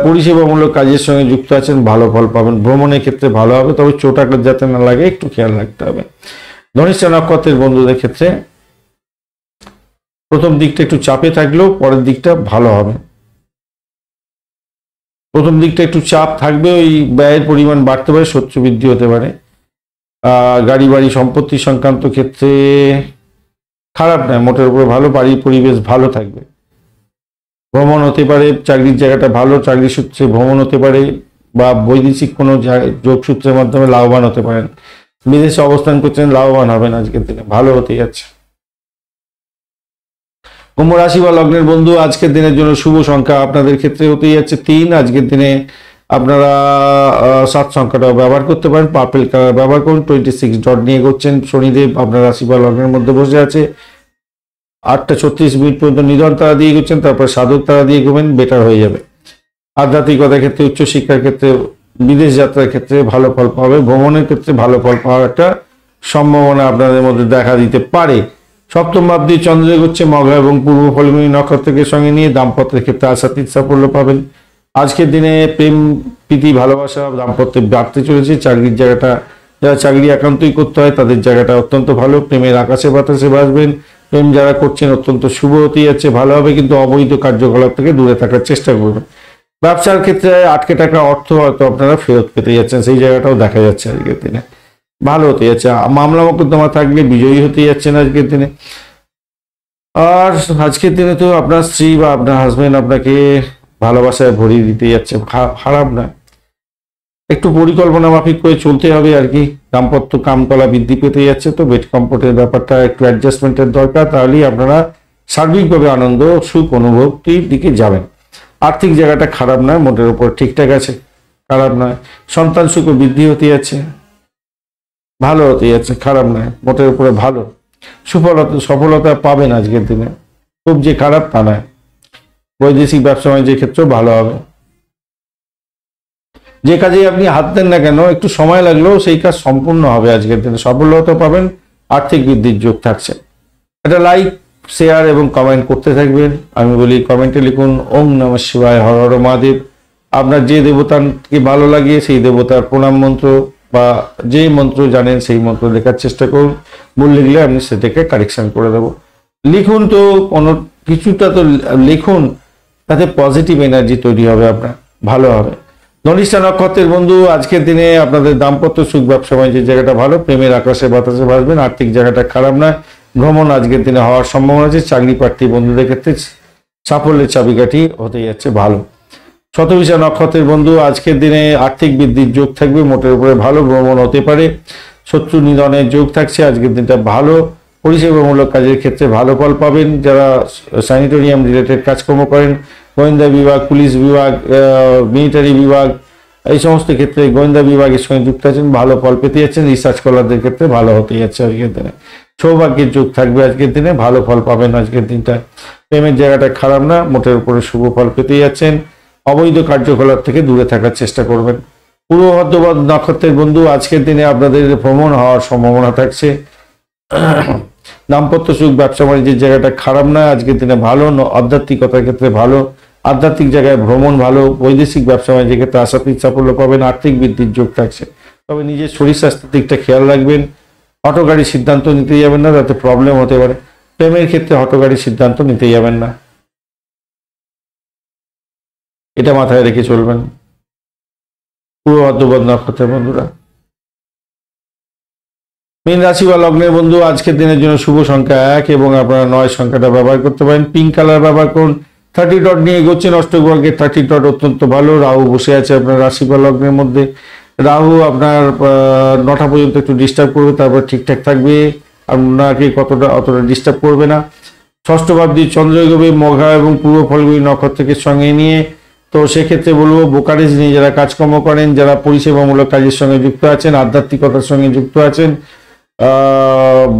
পরিষেবামূলক কাজের সঙ্গে যুক্ত আছেন, ভালো ফল পাবেন। ভ্রমণের ক্ষেত্রে ভালো হবে, তবে চোট আঘাত যাতে না লাগে একটু খেয়াল রাখতে হবে। ধনিষ্ঠা নক্ষত্রের বন্ধুদের ক্ষেত্রে প্রথম দিকটা একটু চাপে থাকলেও পরের দিকটা ভালো হবে। প্রথম দিকটা একটু চাপ থাকবে, ওই ব্যয়ের পরিমাণ বাড়তে পারে, শত্রু বৃদ্ধি হতে পারে। গাড়ি বাড়ি সম্পত্তি সংক্রান্ত ক্ষেত্রে খারাপ নয়, মোটের উপরে ভালো। বাড়ির পরিবেশ ভালো থাকবে। ভ্রমণ হতে পারে, চাকরির জায়গাটা ভালো, চাকরি সূত্রে ভ্রমণ হতে পারে, বা বৈদেশিক কোনো যোগসূত্রের মাধ্যমে লাভবান হতে পারেন। বিদেশে অবস্থান করছেন, লাভবান হবেন আজকের দিনে, ভালো হতে যাচ্ছে। কুম্ভ রাশি বা লগ্নের বন্ধু, আজকের দিনের জন্য শুভ সংখ্যা আপনাদের ক্ষেত্রে হতে যাচ্ছে 3। আজকের দিনে আপনারা 7 সংখ্যাটাও ব্যবহার করতে পারেন। পার্পেল কালার ব্যবহার করুন। 26 ডট নিয়ে করছেন। শনিদেব আপনার রাশি বা লগ্নের মধ্যে বসে আছে। 8টা 36 পর্যন্ত নিধন তারা দিয়ে গেছেন, তারপর সাধক তারা দিয়ে ঘুমেন, বেটার হয়ে যাবে। আধ্যাত্মিকতার ক্ষেত্রে, উচ্চশিক্ষার ক্ষেত্রে, বিদেশ যাত্রার ক্ষেত্রে ভালো ফল পাবে। ভ্রমণের ক্ষেত্রে ভালো ফল পাওয়ার একটা সম্ভাবনা আপনাদের মধ্যে দেখা দিতে পারে। সপ্তম ভাব দিয়ে চন্দ্র এগোচ্ছে মঘা এবং পূর্ব ফলগুনি নক্ষত্রকে সঙ্গে নিয়ে। দাম্পত্যের ক্ষেত্রে আশাতীত সাফল্য পাবেন। আজকের দিনে প্রেম প্রীতি ভালোবাসা দাম্পত্যে বাড়তে চলেছে। চাকরির জায়গাটা, যারা চাকরি একান্তই করতে হয় তাদের জায়গাটা অত্যন্ত ভালো। প্রেমের আকাশে বাতাসে বাসবেন। প্রেম যারা করছেন অত্যন্ত শুভ হতে যাচ্ছে, ভালো হবে, কিন্তু অবৈধ কার্যকলাপ থেকে দূরে থাকার চেষ্টা করবেন। ব্যবসার ক্ষেত্রে আটকে টাকা অর্থ হয়তো আপনারা ফেরত পেতে যাচ্ছেন, সেই জায়গাটাও দেখা যাচ্ছে আজকের দিনে, ভালো হতে যাচ্ছে। মামলা মোকদ্দমা থাকলে বিজয়ী হতে যাচ্ছেন আজকের দিনে। আর আজকের দিনে তো আপনার স্ত্রী বা আপনার হাজবেন্ড আপনাকে ভালোবাসায় ভরিয়ে দিতে যাচ্ছে, খারাপ না। একটু পরিকল্পনা মাফিক করে চলতে হবে আর কি। দাম্পত্য কামকলা বৃদ্ধি পেতে যাচ্ছে, তো বেড কমফোর্টের ব্যাপারটা একটু অ্যাডজাস্টমেন্টের দরকার, তাহলেই আপনারা সার্বিকভাবে আনন্দ সুখ অনুভূতির দিকে যাবেন। আর্থিক জায়গাটা খারাপ নয়, মোটের উপর ঠিকঠাক আছে, খারাপ নয়। সন্তান সুখ বৃদ্ধি হতে যাচ্ছে, ভালো হতে যাচ্ছে, খারাপ নয়, মোটের উপরে ভালো। সফলতা পাবেন আজকের দিনে, খুব যে খারাপ তা নয়। বৈদেশিক ব্যবসা বাণিজ্যের ক্ষেত্রেও ভালো হবে। যে কাজে আপনি হাত দেন না কেন, একটু সময় লাগলেও সেই কাজ সম্পূর্ণ হবে আজকের দিনে, সফলতা পাবেন। আর্থিক বৃদ্ধির যোগ থাকছে। এটা লাইক, শেয়ার এবং কমেন্ট করতে থাকবেন। আমি বলি কমেন্টে লিখুন ওং নমঃ শিবায়, হর হর মহাদেব। আপনার যে দেবতাকে ভালো লাগে সেই দেবতার প্রণাম মন্ত্র বা যে মন্ত্র জানেন সেই মন্ত্র লেখার চেষ্টা করুন। ভুল লিখলে আমি সেটাকে কারেকশন করে দেবো। লিখুন তো, কোনো কিছুটা তো লিখুন, তাতে পজিটিভ এনার্জি তৈরি হবে, আপনার ভালো হবে। ধনিষ্ঠা নক্ষত্রের বন্ধু, আজকের দিনে আপনাদের দাম্পত্য সুখ ব্যবসা বাণিজ্যের জায়গাটা ভালো। প্রেমের আকাশে বাতাসে ভাসবেন। আর্থিক জায়গাটা খারাপ নয়। ভ্রমণ আজকের দিনে হওয়ার সম্ভাবনা আছে। চাকরি প্রার্থী বন্ধুদের ক্ষেত্রে সাফল্যের চাবিকাঠি হতে যাচ্ছে, ভালো। শতভিষা নক্ষত্রের বন্ধু, আজকের দিনে আর্থিক বৃদ্ধির যোগ থাকবে, মোটের উপরে ভালো। ভ্রমণ হতে পারে, শত্রু নিধনের যোগ থাকছে। আজকের দিনটা ভালো। পরিষেবামূলক কাজের ক্ষেত্রে ভালো ফল পাবেন। যারা স্যানিটোরিয়াম রিলেটেড কাজকর্ম করেন, গোয়েন্দা বিভাগ, পুলিশ বিভাগ, মিলিটারি বিভাগ, এই সমস্ত ক্ষেত্রে গোয়েন্দা বিভাগের সঙ্গে যুক্ত আছেন, ভালো ফল পেতে যাচ্ছেন। রিসার্চ স্কলারদের ক্ষেত্রে ভালো হতে যাচ্ছে আজকের দিনে। সৌভাগ্যের যোগ থাকবে আজকের দিনে, ভালো ফল পাবেন আজকের দিনটা। প্রেমের জায়গাটা খারাপ না, মোটের উপরে শুভ ফল পেতে যাচ্ছেন। অবৈধ কার্যকলাপ থেকে দূরে থাকার চেষ্টা করবেন। পূর্ব ভাদ্রপদ নক্ষত্রের বন্ধু, আজকের দিনে আপনাদের ভ্রমণ হওয়ার সম্ভাবনা থাকছে। দাম্পত্য সুখ, ব্যবসা বাণিজ্যের জায়গাটা খারাপ না, আজকের দিনে ভালো। আধ্যাত্মিকতার ক্ষেত্রে ভালো, আধ্যাত্মিক জায়গায় ভ্রমণ ভালো। বৈদেশিক ব্যবসা বাণিজ্যের ক্ষেত্রে আশাতীত সাফল্য পাবেন। আর্থিক বৃদ্ধির যোগ থাকছে, তবে নিজের শরীর স্বাস্থ্যের দিকটা খেয়াল রাখবেন। হঠগাড়ির সিদ্ধান্ত নিতে যাবেন না, তাতে প্রবলেম হতে পারে। প্রেমের ক্ষেত্রে হঠগাড়ির সিদ্ধান্ত নিতে যাবেন না, এটা মাথায় রেখে চলবেন। পূর্ব ভাদ্রপদ নক্ষত্রের বন্ধুরা, মীন রাশি বা লগ্নের বন্ধু, আজকের দিনের জন্য শুভ সংখ্যা 1 এবং আপনারা 9 সংখ্যাটা ব্যবহার করতে পারেন। পিঙ্ক কালার ব্যবহার করুন। 30 ডট নিয়ে এগোচ্ছেন অষ্টগ্রহের 30 ডট অত্যন্ত ভালো। রাহু বসে আছে আপনার রাশি বা লগ্নের মধ্যে। রাহু আপনার 9টা পর্যন্ত একটু ডিস্টার্ব করবে, তারপর ঠিকঠাক থাকবে, আপনাকে অতটা ডিস্টার্ব করবে না। ষষ্ঠ ভাবটি চন্দ্র এগোবে মঘা এবং পূর্ব ফলগুলি নক্ষত্রকে সঙ্গে নিয়ে। তো সেক্ষেত্রে বলবো ব্রোকারেজ নিয়ে যারা কাজকর্ম করেন, যারা পরিষেবামূলক কাজের সঙ্গে যুক্ত আছেন, আধ্যাত্মিকতার সঙ্গে যুক্ত আছেন,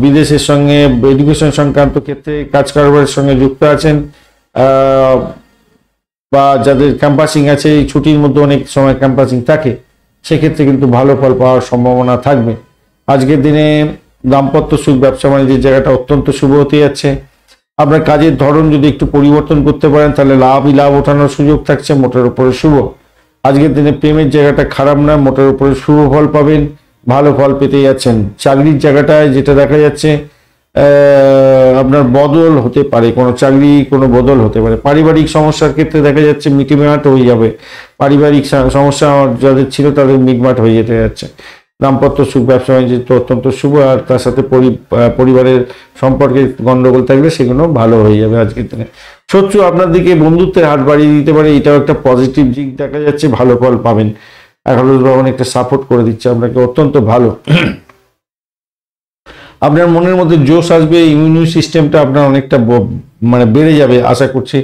বিদেশের সঙ্গে এডুকেশন সংক্রান্ত ক্ষেত্রে কাজ কারবারের সঙ্গে যুক্ত আছেন, বা যাদের ক্যাম্পাসিং আছে, এই ছুটির মধ্যে অনেক সময় ক্যাম্পাসিং থাকে, সেক্ষেত্রে কিন্তু ভালো ফল পাওয়ার সম্ভাবনা থাকবে। আজকের দিনে দাম্পত্য সুখ, ব্যবসা বাণিজ্যের জায়গাটা অত্যন্ত শুভ হতে যাচ্ছে। আপনার কাজের ধরন যদি একটু পরিবর্তন করতে পারেন, তাহলে লাভ ওঠানোর সুযোগ থাকছে, মোটের উপরে শুভ। আজকের দিনে প্রেমের জায়গাটা খারাপ না, মোটের উপরে শুভ ফল পাবেন, ভালো ফল পেতে যাচ্ছেন। চাকরির জায়গাটায় যেটা দেখা যাচ্ছে, আপনার বদল হতে পারে, কোনো বদল হতে পারে। পারিবারিক সমস্যার ক্ষেত্রে দেখা যাচ্ছে মিটমাট হয়ে যাবে। পারিবারিক সমস্যা যাদের ছিল তাদের মিটমাট হয়ে যেতে যাচ্ছে। দাম্পত্য সুখ, ব্যবসা বাণিজ্য তো অত্যন্ত শুভ, আর তার সাথে পরিবারের সম্পর্কে গন্ডগোল থাকলে সেগুলো ভালো হয়ে যাবে আজকের দিনে। শত্রু আপনার দিকে বন্ধুত্বের হাত বাড়িয়ে দিতে পারে, এটাও একটা পজিটিভ দিক দেখা যাচ্ছে, ভালো ফল পাবেন। একাদশ ভবন একটা সাপোর্ট করে দিচ্ছে আপনাকে, অত্যন্ত ভালো। আপনার মনের মধ্যে জোশ আসবে, ইমিউনি সিস্টেমটা আপনার অনেকটা বেড়ে যাবে আশা করছি।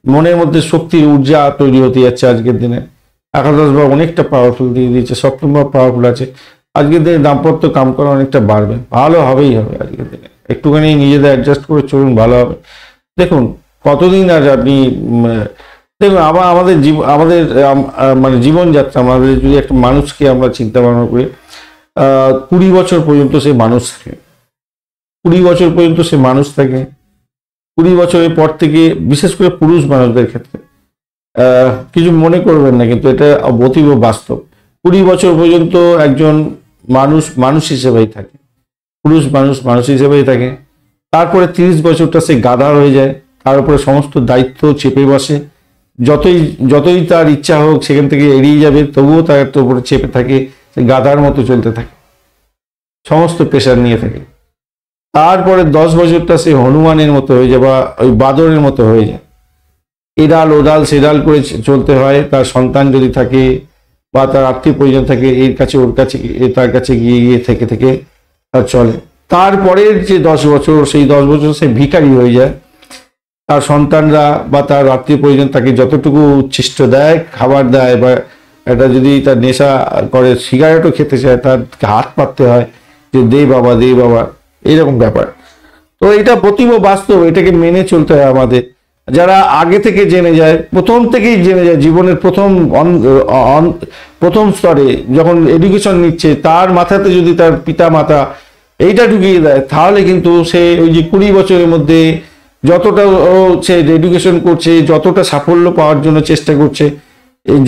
মনের মধ্যে শক্তির ঊর্জা তৈরি হতে যাচ্ছে আজকের দিনে। একাদশ ভাব অনেকটা পাওয়ারফুল দিয়ে দিচ্ছে, সপ্তম ভাব পাওয়ারফুল আছে। আজকের দিনে দাম্পত্য কাম করা অনেকটা বাড়বে, ভালো হবেই হবে আজকের দিনে। একটুখানি নিজেদের অ্যাডজাস্ট করে চলুন, ভালো হবে। দেখুন কতদিন আর আপনি দেখুন আমাদের জীবনযাত্রা, আমাদের যদি একটা মানুষকে আমরা চিন্তা ভাবনা করি, 20 বছর পর্যন্ত সে মানুষ থাকে। 20 বছর পর্যন্ত সে মানুষ থাকে। 20 বছরের পর থেকে, বিশেষ করে পুরুষ মানুষদের ক্ষেত্রে, কিছু মনে করবেন না, কিন্তু এটা অতীব বাস্তব। 20 বছর পর্যন্ত একজন মানুষ হিসেবেই থাকে, পুরুষ মানুষ হিসেবেই থাকে। তারপরে 30 বছরটা সে গাধা হয়ে যায়, তার উপরে সমস্ত দায়িত্ব চেপে বসে। যতই তার ইচ্ছা হোক সেখান থেকে এড়িয়ে যাবে, তবুও তার উপরে চেপে থাকে, সে গাধার মতো চলতে থাকে, সমস্ত প্রেশার নিয়ে থাকে। তারপরে 10 বছরটা সে হনুমানের মতো হয়ে যায়, বা ওই বাদরের মতো হয়ে যায়। এডাল ওডাল সেডাল করে চলতে হয়। তার সন্তান যদি থাকে বা তার আত্মীয় পরিজন থাকে, এর কাছে ওর কাছে, তার কাছে গিয়ে থেকে তার চলে। তারপরের যে 10 বছর, সেই 10 বছর সে ভিখারি হয়ে যায়। তার সন্তানরা বা তার আত্মীয় পরিজন তাকে যতটুকু উচ্ছিষ্ট দেয়, খাবার দেয়, বা এটা যদি তার নেশা করে, সিগারেটও খেতে চায়, তার হাত পাততে হয় যে দে বাবা, এইরকম ব্যাপার। তো এটা অতীব বাস্তব, এটাকে মেনে চলতে হয় আমাদের। যারা আগে থেকে জেনে যায়, প্রথম থেকেই জেনে যায়, জীবনের প্রথম স্তরে যখন এডুকেশন নিচ্ছে, তার মাথাতে যদি তার পিতা মাতা এইটা ঢুকিয়ে দেয়, তাহলে কিন্তু সে ওই যে 20 বছরের মধ্যে যতটা সে এডুকেশন করছে, যতটা সাফল্য পাওয়ার জন্য চেষ্টা করছে,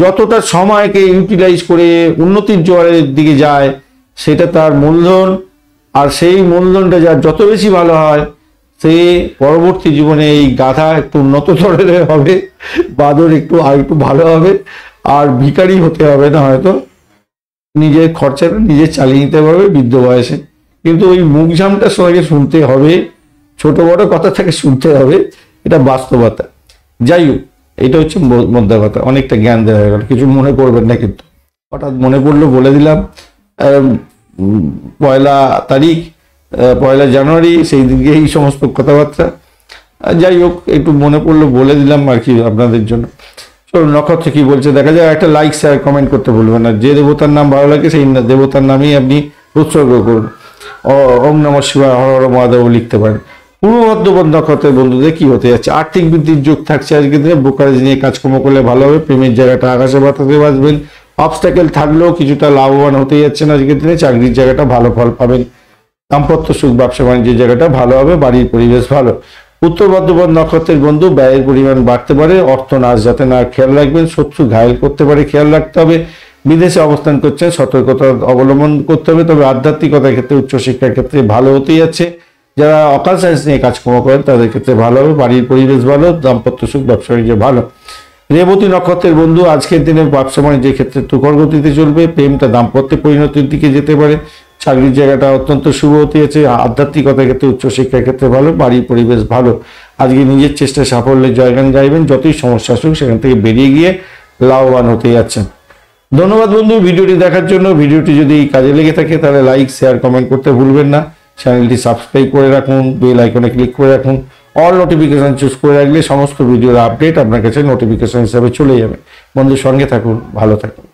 যতটা সময়কে ইউটিলাইজ করে উন্নতির জোয়ারের দিকে যায়, সেটা তার মূলধন। আর সেই মূলধনটা যার যত বেশি ভালো হয়, সে পরবর্তী জীবনে এই গাধা একটু উন্নত ধরনের হবে, বাদর একটু ভালো হবে, আর ভিখারি হতে হবে না, হয়তো নিজের খরচাটা নিজে চালিয়ে নিতে পারবে বৃদ্ধ বয়সে। কিন্তু ওই মুখঝামটা সবাইকে শুনতে হবে, ছোট বড় কথা থেকে শুনতে হবে, এটা বাস্তবতা। যাই হোক, এটা হচ্ছে মধ্যে কথা, অনেকটা জ্ঞান দেওয়া হয়ে গেল, কিছু মনে করবেন না কিন্তু। হঠাৎ মনে পড়লো বলে দিলাম। 1 তারিখ, 1 জানুয়ারি, সেই দিকে এই সমস্ত কথাবার্তা। যাই হোক, একটু মনে পড়লো বলে দিলাম আর কি আপনাদের জন্য। চলুন নক্ষত্র কি বলছে দেখা যায়। একটা লাইক, শেয়ার, কমেন্ট করতে ভুলবেন না। যে দেবতার নাম ভালো লাগে সেই দেবতার নামেই আপনি উৎসর্গ করুন। ওম নমঃ শিবায়, হর হর মহাদেব লিখতে পারেন। পূর্ব বর্ধমান নক্ষত্রের বন্ধুদের কি হতে যাচ্ছে? আর্থিক বৃদ্ধির যোগ থাকছে আজকের দিনে। ব্রোকারেজ নিয়ে কাজকর্ম করলে ভালো হবে। প্রেমের জায়গাটা আকাশে বাতাসে বাঁচবেন। অবস্ট্যাকেল থাকলেও কিছুটা লাভবান হতে যাচ্ছেন আজকের দিনে। চাকরির জায়গাটা ভালো ফল পাবেন। দাম্পত্য সুখ, ব্যবসা বাণিজ্যের জায়গাটা ভালো হবে। বাড়ির পরিবেশ ভালো। উত্তর বর্ধমান নক্ষত্রের বন্ধু ব্যয়ের পরিমাণ বাড়তে পারে। অর্থ নাশ যাতে না খেয়াল রাখবেন। শত্রু ঘায়েল করতে পারে, খেয়াল রাখতে হবে। বিদেশে অবস্থান করছেন, সতর্কতা অবলম্বন করতে হবে। তবে আধ্যাত্মিকতার ক্ষেত্রে, উচ্চশিক্ষার ক্ষেত্রে ভালো হতেই যাচ্ছে। যারা অকাল সায়েন্স নিয়ে কাজকর্ম করেন তাদের ক্ষেত্রে ভালো হবে। বাড়ির পরিবেশ ভালো। দাম্পত্য সুখ, ব্যবসা বাণিজ্য ভালো। রেবতী নক্ষত্রের বন্ধু আজকের দিনে ব্যবসা বাণিজ্যের ক্ষেত্রে তুখর গতিতে চলবে। প্রেমটা দাম্পত্যে পরিণতির দিকে যেতে পারে। চাকরির জায়গাটা অত্যন্ত শুভ হতে যাচ্ছে। আধ্যাত্মিকতার ক্ষেত্রে, উচ্চশিক্ষার ক্ষেত্রে ভালো। বাড়ির পরিবেশ ভালো। আজকে নিজের চেষ্টায় সাফল্যের জয়গান গাইবেন। যতই সমস্যা আসুক সেখান থেকে বেরিয়ে গিয়ে লাভবান হতে যাচ্ছেন। ধন্যবাদ বন্ধু ভিডিওটি দেখার জন্য। ভিডিওটি যদি কাজে লেগে থাকে তাহলে লাইক, শেয়ার, কমেন্ট করতে ভুলবেন না। চ্যানেলটি সাবস্ক্রাইব করে রাখুন। বেল আইকনে ক্লিক করে রাখুন। অল নোটিফিকেশন চুজ করে রাখলে সমস্ত ভিডিওর আপডেট আপনার কাছে নোটিফিকেশন হিসাবে চলে যাবে। বন্ধুর সঙ্গে থাকুন, ভালো থাকুন।